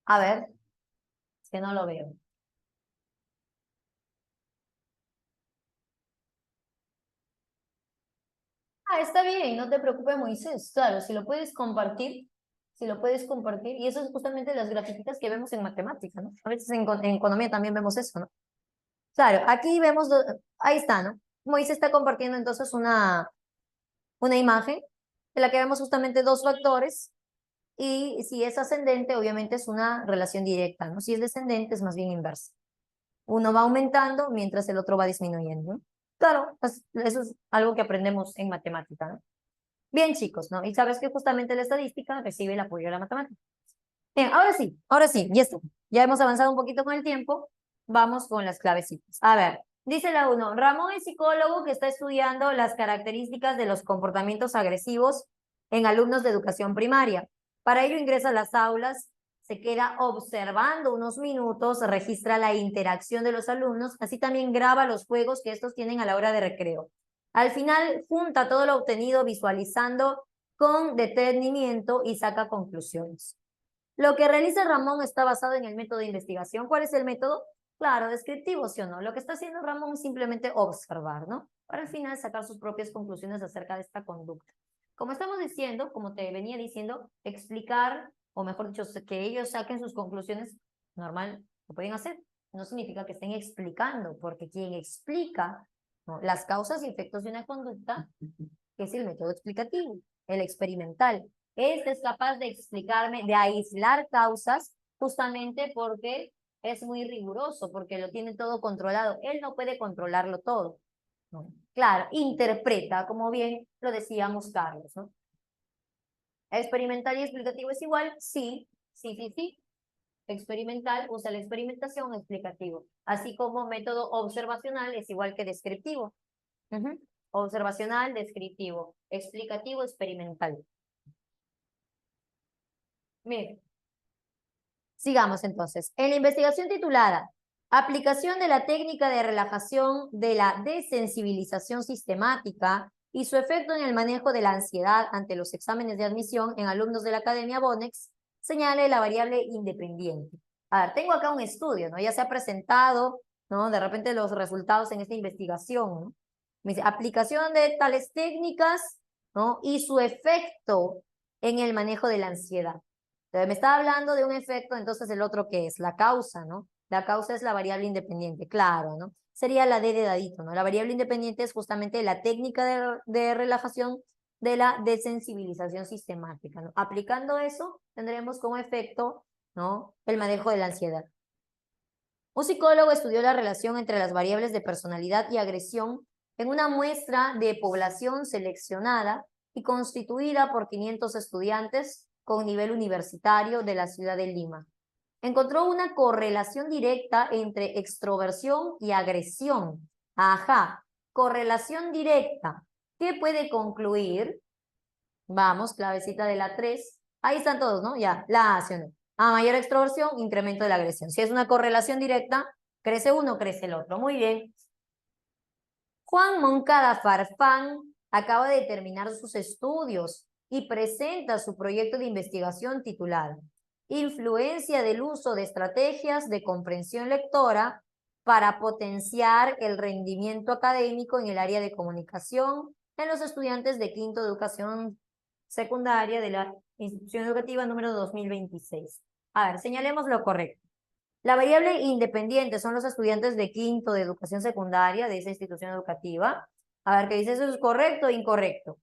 A ver, es que no lo veo. Ah, está bien, no te preocupes, Moisés. Claro, si lo puedes compartir, y eso es justamente las grafiquitas que vemos en matemática, ¿no? A veces en economía también vemos eso, ¿no? Claro, aquí vemos, ahí está, ¿no? Moisés está compartiendo entonces una imagen en la que vemos justamente dos factores, y si es ascendente, obviamente es una relación directa, ¿no? Si es descendente, es más bien inversa. Uno va aumentando mientras el otro va disminuyendo, ¿no? Claro, pues, eso es algo que aprendemos en matemática, ¿no? Bien, chicos, ¿no? Y sabes que justamente la estadística recibe el apoyo de la matemática. Bien, ahora sí, ya está. Ya hemos avanzado un poquito con el tiempo. Vamos con las clavecitas. A ver, dice la 1. Ramón es psicólogo que está estudiando las características de los comportamientos agresivos en alumnos de educación primaria. Para ello ingresa a las aulas, se queda observando unos minutos, registra la interacción de los alumnos, así también graba los juegos que estos tienen a la hora de recreo. Al final, junta todo lo obtenido visualizando con detenimiento y saca conclusiones. Lo que realiza Ramón está basado en el método de investigación. ¿Cuál es el método? Claro, descriptivo, ¿sí o no? Lo que está haciendo Ramón es simplemente observar, ¿no? Para al final sacar sus propias conclusiones acerca de esta conducta. Como estamos diciendo, como te venía diciendo, explicar, o mejor dicho, que ellos saquen sus conclusiones, normal, lo pueden hacer. No significa que estén explicando, porque quien explica, ¿no?, las causas y efectos de una conducta es el método explicativo, el experimental. Este es capaz de explicarme, de aislar causas, justamente porque es muy riguroso, porque lo tiene todo controlado. Él no puede controlarlo todo, ¿no? Claro, interpreta, como bien lo decíamos Carlos, ¿no? ¿Experimental y explicativo es igual? Sí, sí, sí, sí. Experimental usa la experimentación, explicativo. Así como método observacional es igual que descriptivo. Observacional, descriptivo. Explicativo, experimental. Miren. Sigamos entonces. En la investigación titulada Aplicación de la técnica de relajación de la desensibilización sistemática y su efecto en el manejo de la ansiedad ante los exámenes de admisión en alumnos de la Academia Bonex, señale la variable independiente. A ver, tengo acá un estudio, ¿no? Ya se ha presentado, ¿no?, de repente los resultados en esta investigación, ¿no? Me dice, aplicación de tales técnicas, ¿no?, y su efecto en el manejo de la ansiedad. Entonces, me está hablando de un efecto, entonces el otro ¿qué es? La causa, ¿no? La causa es la variable independiente, claro, ¿no? Sería la D de dadito, ¿no? La variable independiente es justamente la técnica de relajación de la desensibilización sistemática, ¿no? Aplicando eso, tendremos como efecto, ¿no?, el manejo de la ansiedad. Un psicólogo estudió la relación entre las variables de personalidad y agresión en una muestra de población seleccionada y constituida por 500 estudiantes con nivel universitario de la ciudad de Lima. Encontró una correlación directa entre extroversión y agresión. Ajá, correlación directa. ¿Qué puede concluir? Vamos, clavecita de la 3. Ahí están todos, ¿no? Ya, la acción. A mayor extroversión, incremento de la agresión. Si es una correlación directa, crece uno, crece el otro. Muy bien. Juan Moncada Farfán acaba de terminar sus estudios y presenta su proyecto de investigación titulado Influencia del uso de estrategias de comprensión lectora para potenciar el rendimiento académico en el área de comunicación en los estudiantes de quinto de educación secundaria de la institución educativa número 2026. A ver, señalemos lo correcto. La variable independiente son los estudiantes de quinto de educación secundaria de esa institución educativa. A ver, ¿qué dice? ¿Eso es correcto o incorrecto?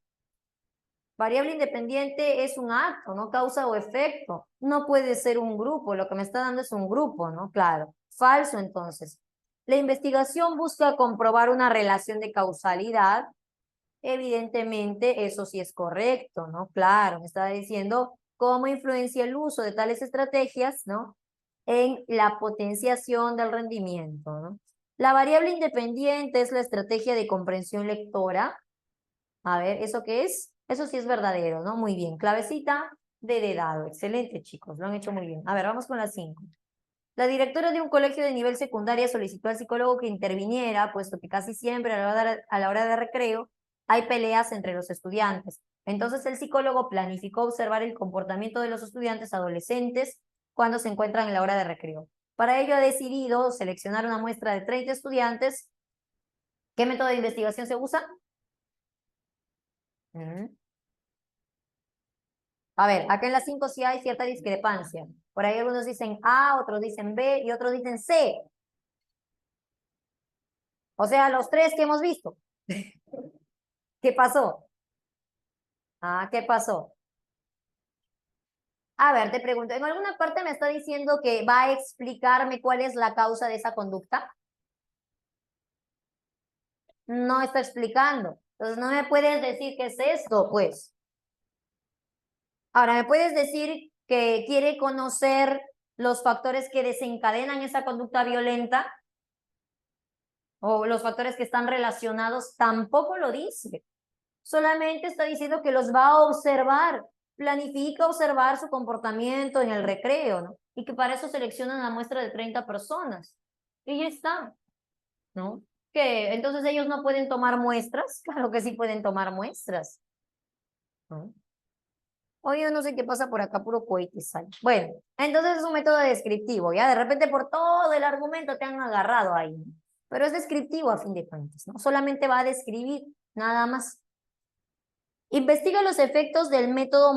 Variable independiente es un acto, no causa o efecto. No puede ser un grupo, lo que me está dando es un grupo, ¿no? Claro. Falso, entonces. La investigación busca comprobar una relación de causalidad. Evidentemente, eso sí es correcto, ¿no? Claro, me está diciendo cómo influencia el uso de tales estrategias, ¿no?, en la potenciación del rendimiento, ¿no? La variable independiente es la estrategia de comprensión lectora. A ver, ¿eso qué es? Eso sí es verdadero, ¿no? Muy bien. Clavecita de dedado. Excelente, chicos. Lo han hecho muy bien. A ver, vamos con la 5. La directora de un colegio de nivel secundaria solicitó al psicólogo que interviniera, puesto que casi siempre a la hora de recreo hay peleas entre los estudiantes. Entonces el psicólogo planificó observar el comportamiento de los estudiantes adolescentes cuando se encuentran en la hora de recreo. Para ello ha decidido seleccionar una muestra de 30 estudiantes. ¿Qué método de investigación se usa? A ver, acá en las 5 sí hay cierta discrepancia. Por ahí algunos dicen A, otros dicen B y otros dicen C. O sea, los 3 que hemos visto. ¿Qué pasó? Ah, ¿qué pasó? A ver, te pregunto, ¿en alguna parte me está diciendo que va a explicarme cuál es la causa de esa conducta? No está explicando. Entonces no me puedes decir qué es esto, pues. Ahora, ¿me puedes decir que quiere conocer los factores que desencadenan esa conducta violenta? O los factores que están relacionados, tampoco lo dice. Solamente está diciendo que los va a observar. Planifica observar su comportamiento en el recreo, ¿no? Y que para eso seleccionan la muestra de 30 personas. Y ya está, ¿no? ¿Que entonces ellos no pueden tomar muestras? Claro que sí pueden tomar muestras, ¿no? Hoy yo no sé qué pasa por acá, puro cohete sale. Bueno, entonces es un método descriptivo, ya de repente por todo el argumento te han agarrado ahí. Pero es descriptivo a fin de cuentas, ¿no? Solamente va a describir, nada más. Investigar, los efectos del método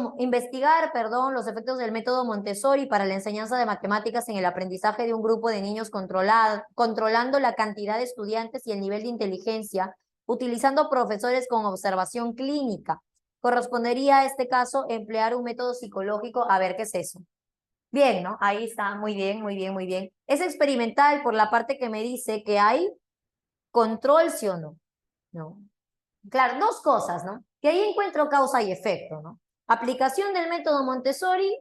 Montessori para la enseñanza de matemáticas en el aprendizaje de un grupo de niños controlando la cantidad de estudiantes y el nivel de inteligencia, utilizando profesores con observación clínica. Correspondería a este caso emplear un método psicológico. A ver, ¿qué es eso? Bien, ¿no? Ahí está, muy bien, muy bien, muy bien. Es experimental por la parte que me dice que hay control, ¿sí o no? No. Claro, dos cosas, ¿no? Que ahí encuentro causa y efecto, ¿no? Aplicación del método Montessori,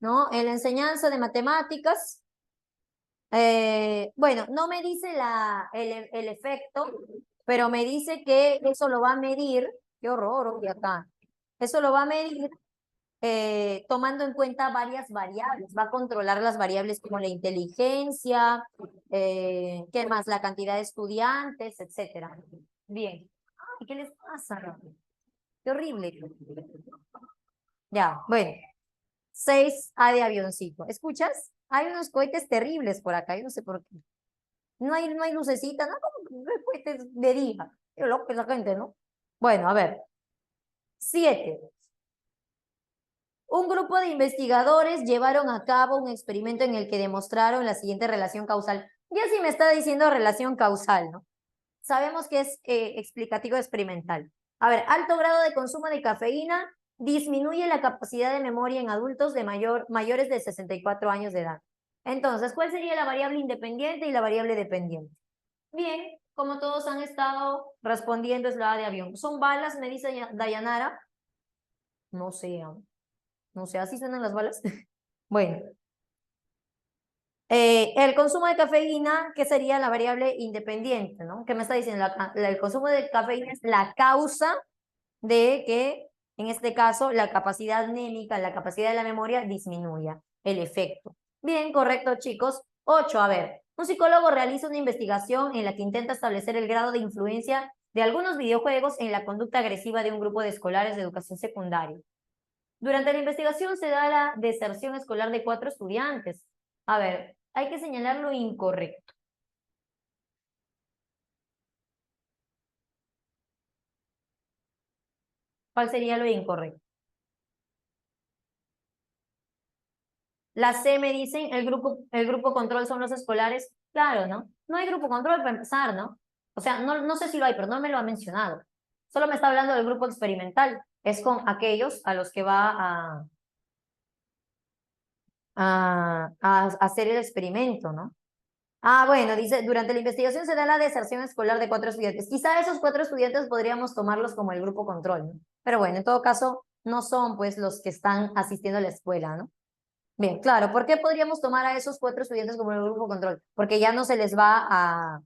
¿no? En la enseñanza de matemáticas. Bueno, no me dice el efecto, pero me dice que eso lo va a medir. Qué horror, y acá. Eso lo va a medir tomando en cuenta varias variables. Va a controlar las variables como la inteligencia, ¿qué más? La cantidad de estudiantes, etcétera. Bien. ¿Y qué les pasa? Qué horrible. Ya, bueno. 6A de avioncito. ¿Escuchas? Hay unos cohetes terribles por acá, yo no sé por qué. No hay lucecita, ¿no? Como cohetes de día. Qué loco esa gente, ¿no? Bueno, a ver. 7. Un grupo de investigadores llevaron a cabo un experimento en el que demostraron la siguiente relación causal. Ya sí me está diciendo relación causal, ¿no? Sabemos que es explicativo experimental. A ver, alto grado de consumo de cafeína disminuye la capacidad de memoria en adultos de mayores de 64 años de edad. Entonces, ¿cuál sería la variable independiente y la variable dependiente? Bien, como todos han estado respondiendo, es la A de avión. ¿Son balas, me dice Dayanara? No sé, no sé, ¿así suenan las balas? Bueno, el consumo de cafeína, que sería la variable independiente, ¿no? ¿Qué me está diciendo? El consumo de cafeína es la causa de que, en este caso, la capacidad anémica, la capacidad de la memoria disminuya, el efecto. Bien, correcto, chicos. 8, a ver. Un psicólogo realiza una investigación en la que intenta establecer el grado de influencia de algunos videojuegos en la conducta agresiva de un grupo de escolares de educación secundaria. Durante la investigación se da la deserción escolar de 4 estudiantes. A ver, hay que señalar lo incorrecto. ¿Cuál sería lo incorrecto? La C me dicen, el grupo control son los escolares. Claro, ¿no? No hay grupo control para empezar, ¿no? O sea, no sé si lo hay, pero no me lo ha mencionado. Solo me está hablando del grupo experimental. Es con aquellos a los que va a hacer el experimento, ¿no? Ah, bueno, dice, durante la investigación se da la deserción escolar de 4 estudiantes. Quizá esos 4 estudiantes podríamos tomarlos como el grupo control, ¿no? Pero bueno, en todo caso, no son pues los que están asistiendo a la escuela, ¿no? Bien, claro, ¿por qué podríamos tomar a esos 4 estudiantes como el grupo control? Porque ya no se les va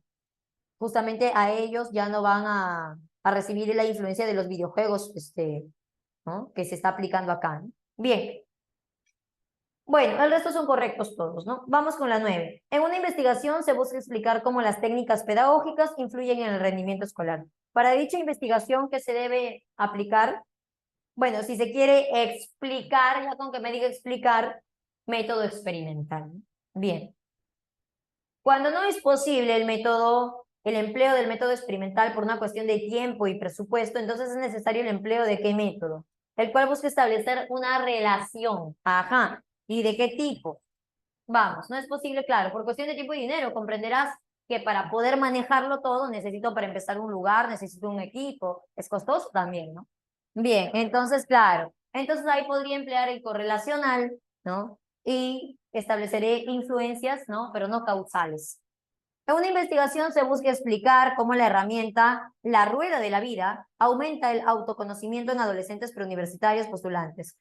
justamente a ellos ya no van a recibir la influencia de los videojuegos, ¿no? Que se está aplicando acá, ¿no? Bien. Bueno, el resto son correctos todos, ¿no? Vamos con la 9. En una investigación se busca explicar cómo las técnicas pedagógicas influyen en el rendimiento escolar. Para dicha investigación, ¿qué se debe aplicar? Bueno, si se quiere explicar, ya con que me diga explicar, método experimental. Bien. Cuando no es posible el empleo del método experimental por una cuestión de tiempo y presupuesto, entonces es necesario el empleo de qué método, el cual busca establecer una relación. Ajá. ¿Y de qué tipo? Vamos, no es posible, claro, por cuestión de tiempo y dinero, comprenderás que para poder manejarlo todo necesito para empezar un lugar, necesito un equipo, es costoso también, ¿no? Bien, entonces, claro, entonces ahí podría emplear el correlacional, ¿no? Y estableceré influencias, ¿no? Pero no causales. En una investigación se busca explicar cómo la herramienta, la rueda de la vida, aumenta el autoconocimiento en adolescentes preuniversitarios postulantes.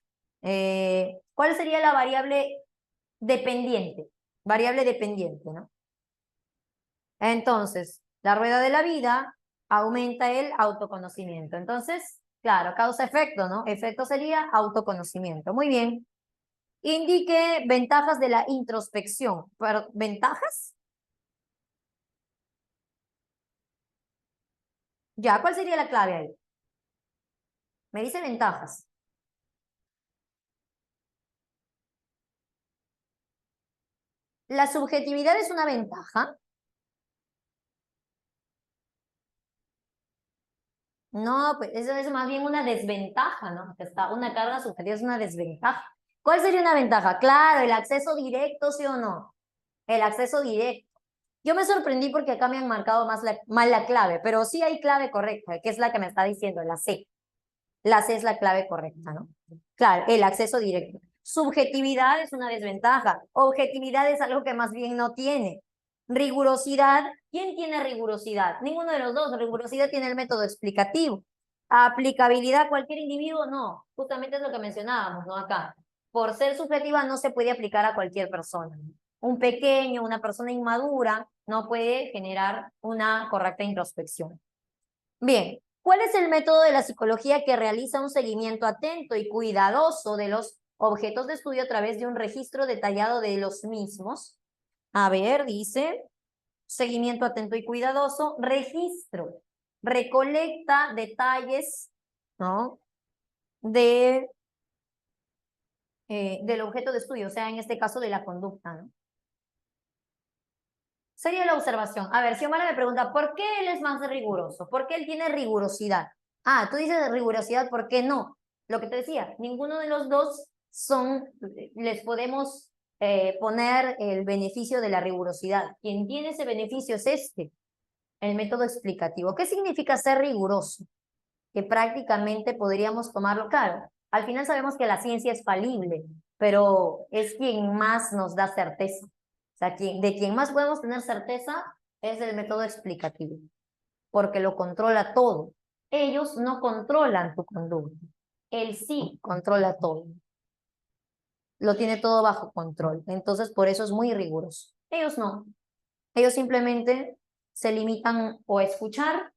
¿Cuál sería la variable dependiente? Variable dependiente, ¿no? Entonces, la rueda de la vida aumenta el autoconocimiento. Entonces, claro, causa-efecto, ¿no? Efecto sería autoconocimiento. Muy bien. Indique ventajas de la introspección. ¿Pero ventajas? Ya, ¿cuál sería la clave ahí? Me dice ventajas. ¿La subjetividad es una ventaja? No, pues eso es más bien una desventaja, ¿no? Que está una carga subjetiva es una desventaja. ¿Cuál sería una ventaja? Claro, el acceso directo, ¿sí o no? El acceso directo. Yo me sorprendí porque acá me han marcado mal la clave, pero sí hay clave correcta, que es la que me está diciendo, la C. La C es la clave correcta, ¿no? Claro, el acceso directo. Subjetividad es una desventaja. Objetividad es algo que más bien no tiene. Rigurosidad, ¿quién tiene rigurosidad? Ninguno de los dos. Rigurosidad tiene el método explicativo. Aplicabilidad, cualquier individuo, no. Justamente es lo que mencionábamos, ¿no? Acá. Por ser subjetiva no se puede aplicar a cualquier persona. Un pequeño, una persona inmadura, no puede generar una correcta introspección. Bien, ¿cuál es el método de la psicología que realiza un seguimiento atento y cuidadoso de los objetos de estudio a través de un registro detallado de los mismos? A ver, dice, seguimiento atento y cuidadoso, registro, recolecta detalles, ¿no? Del objeto de estudio, o sea, en este caso de la conducta, ¿no? Sería la observación. A ver, Xiomara me pregunta, ¿por qué él es más riguroso? ¿Por qué él tiene rigurosidad? Ah, tú dices rigurosidad, ¿por qué no? Lo que te decía, ninguno de los dos les podemos poner el beneficio de la rigurosidad. Quien tiene ese beneficio es el método explicativo. ¿Qué significa ser riguroso? Que prácticamente podríamos tomarlo, claro, al final sabemos que la ciencia es falible, pero es quien más nos da certeza. O sea, de quien más podemos tener certeza es el método explicativo, porque lo controla todo. Ellos no controlan tu conducta. Él sí controla todo. Lo tiene todo bajo control. Entonces, por eso es muy riguroso. Ellos no. Ellos simplemente se limitan o a escuchar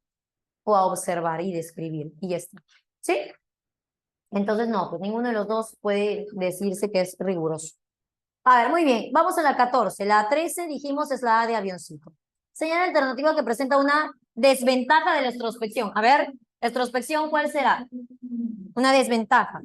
o a observar y describir. Y ya está. ¿Sí? Entonces, no, pues ninguno de los dos puede decirse que es riguroso. A ver, muy bien, vamos a la 14. La 13 dijimos es la A de avioncito. Señal alternativa que presenta una desventaja de la extrospección. A ver, extrospección, ¿cuál será? Una desventaja.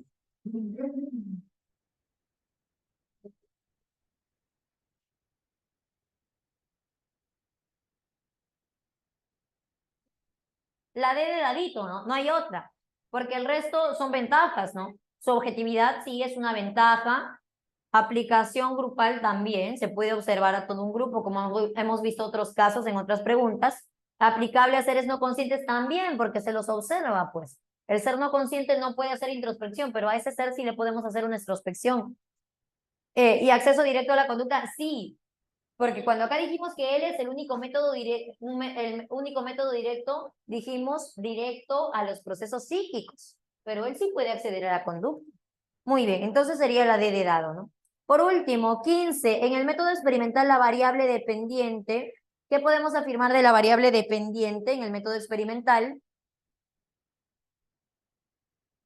La D de dadito, ¿no? No hay otra, porque el resto son ventajas, ¿no? Su objetividad sí es una ventaja. Aplicación grupal también, se puede observar a todo un grupo, como hemos visto otros casos en otras preguntas. Aplicable a seres no conscientes también, porque se los observa, pues. El ser no consciente no puede hacer introspección, pero a ese ser sí le podemos hacer una introspección. Y acceso directo a la conducta, sí, porque cuando acá dijimos que él es el único método directo, el único método directo, dijimos directo a los procesos psíquicos, pero él sí puede acceder a la conducta. Muy bien, entonces sería la D de dado, ¿no? Por último, 15. En el método experimental, la variable dependiente. ¿Qué podemos afirmar de la variable dependiente en el método experimental?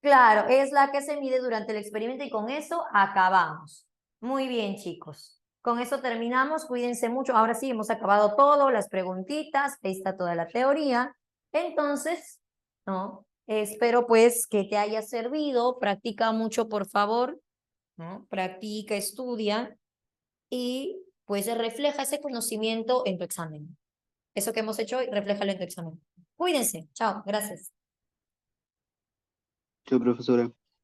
Claro, es la que se mide durante el experimento y con eso acabamos. Muy bien, chicos. Con eso terminamos. Cuídense mucho. Ahora sí, hemos acabado todo, las preguntitas. Ahí está toda la teoría. Entonces, ¿no? Espero pues que te haya servido. Practica mucho, por favor, ¿no? Practica, estudia y pues refleja ese conocimiento en tu examen. Eso que hemos hecho hoy, refléjalo en tu examen. Cuídense. Chao. Gracias.
Chao, profesora.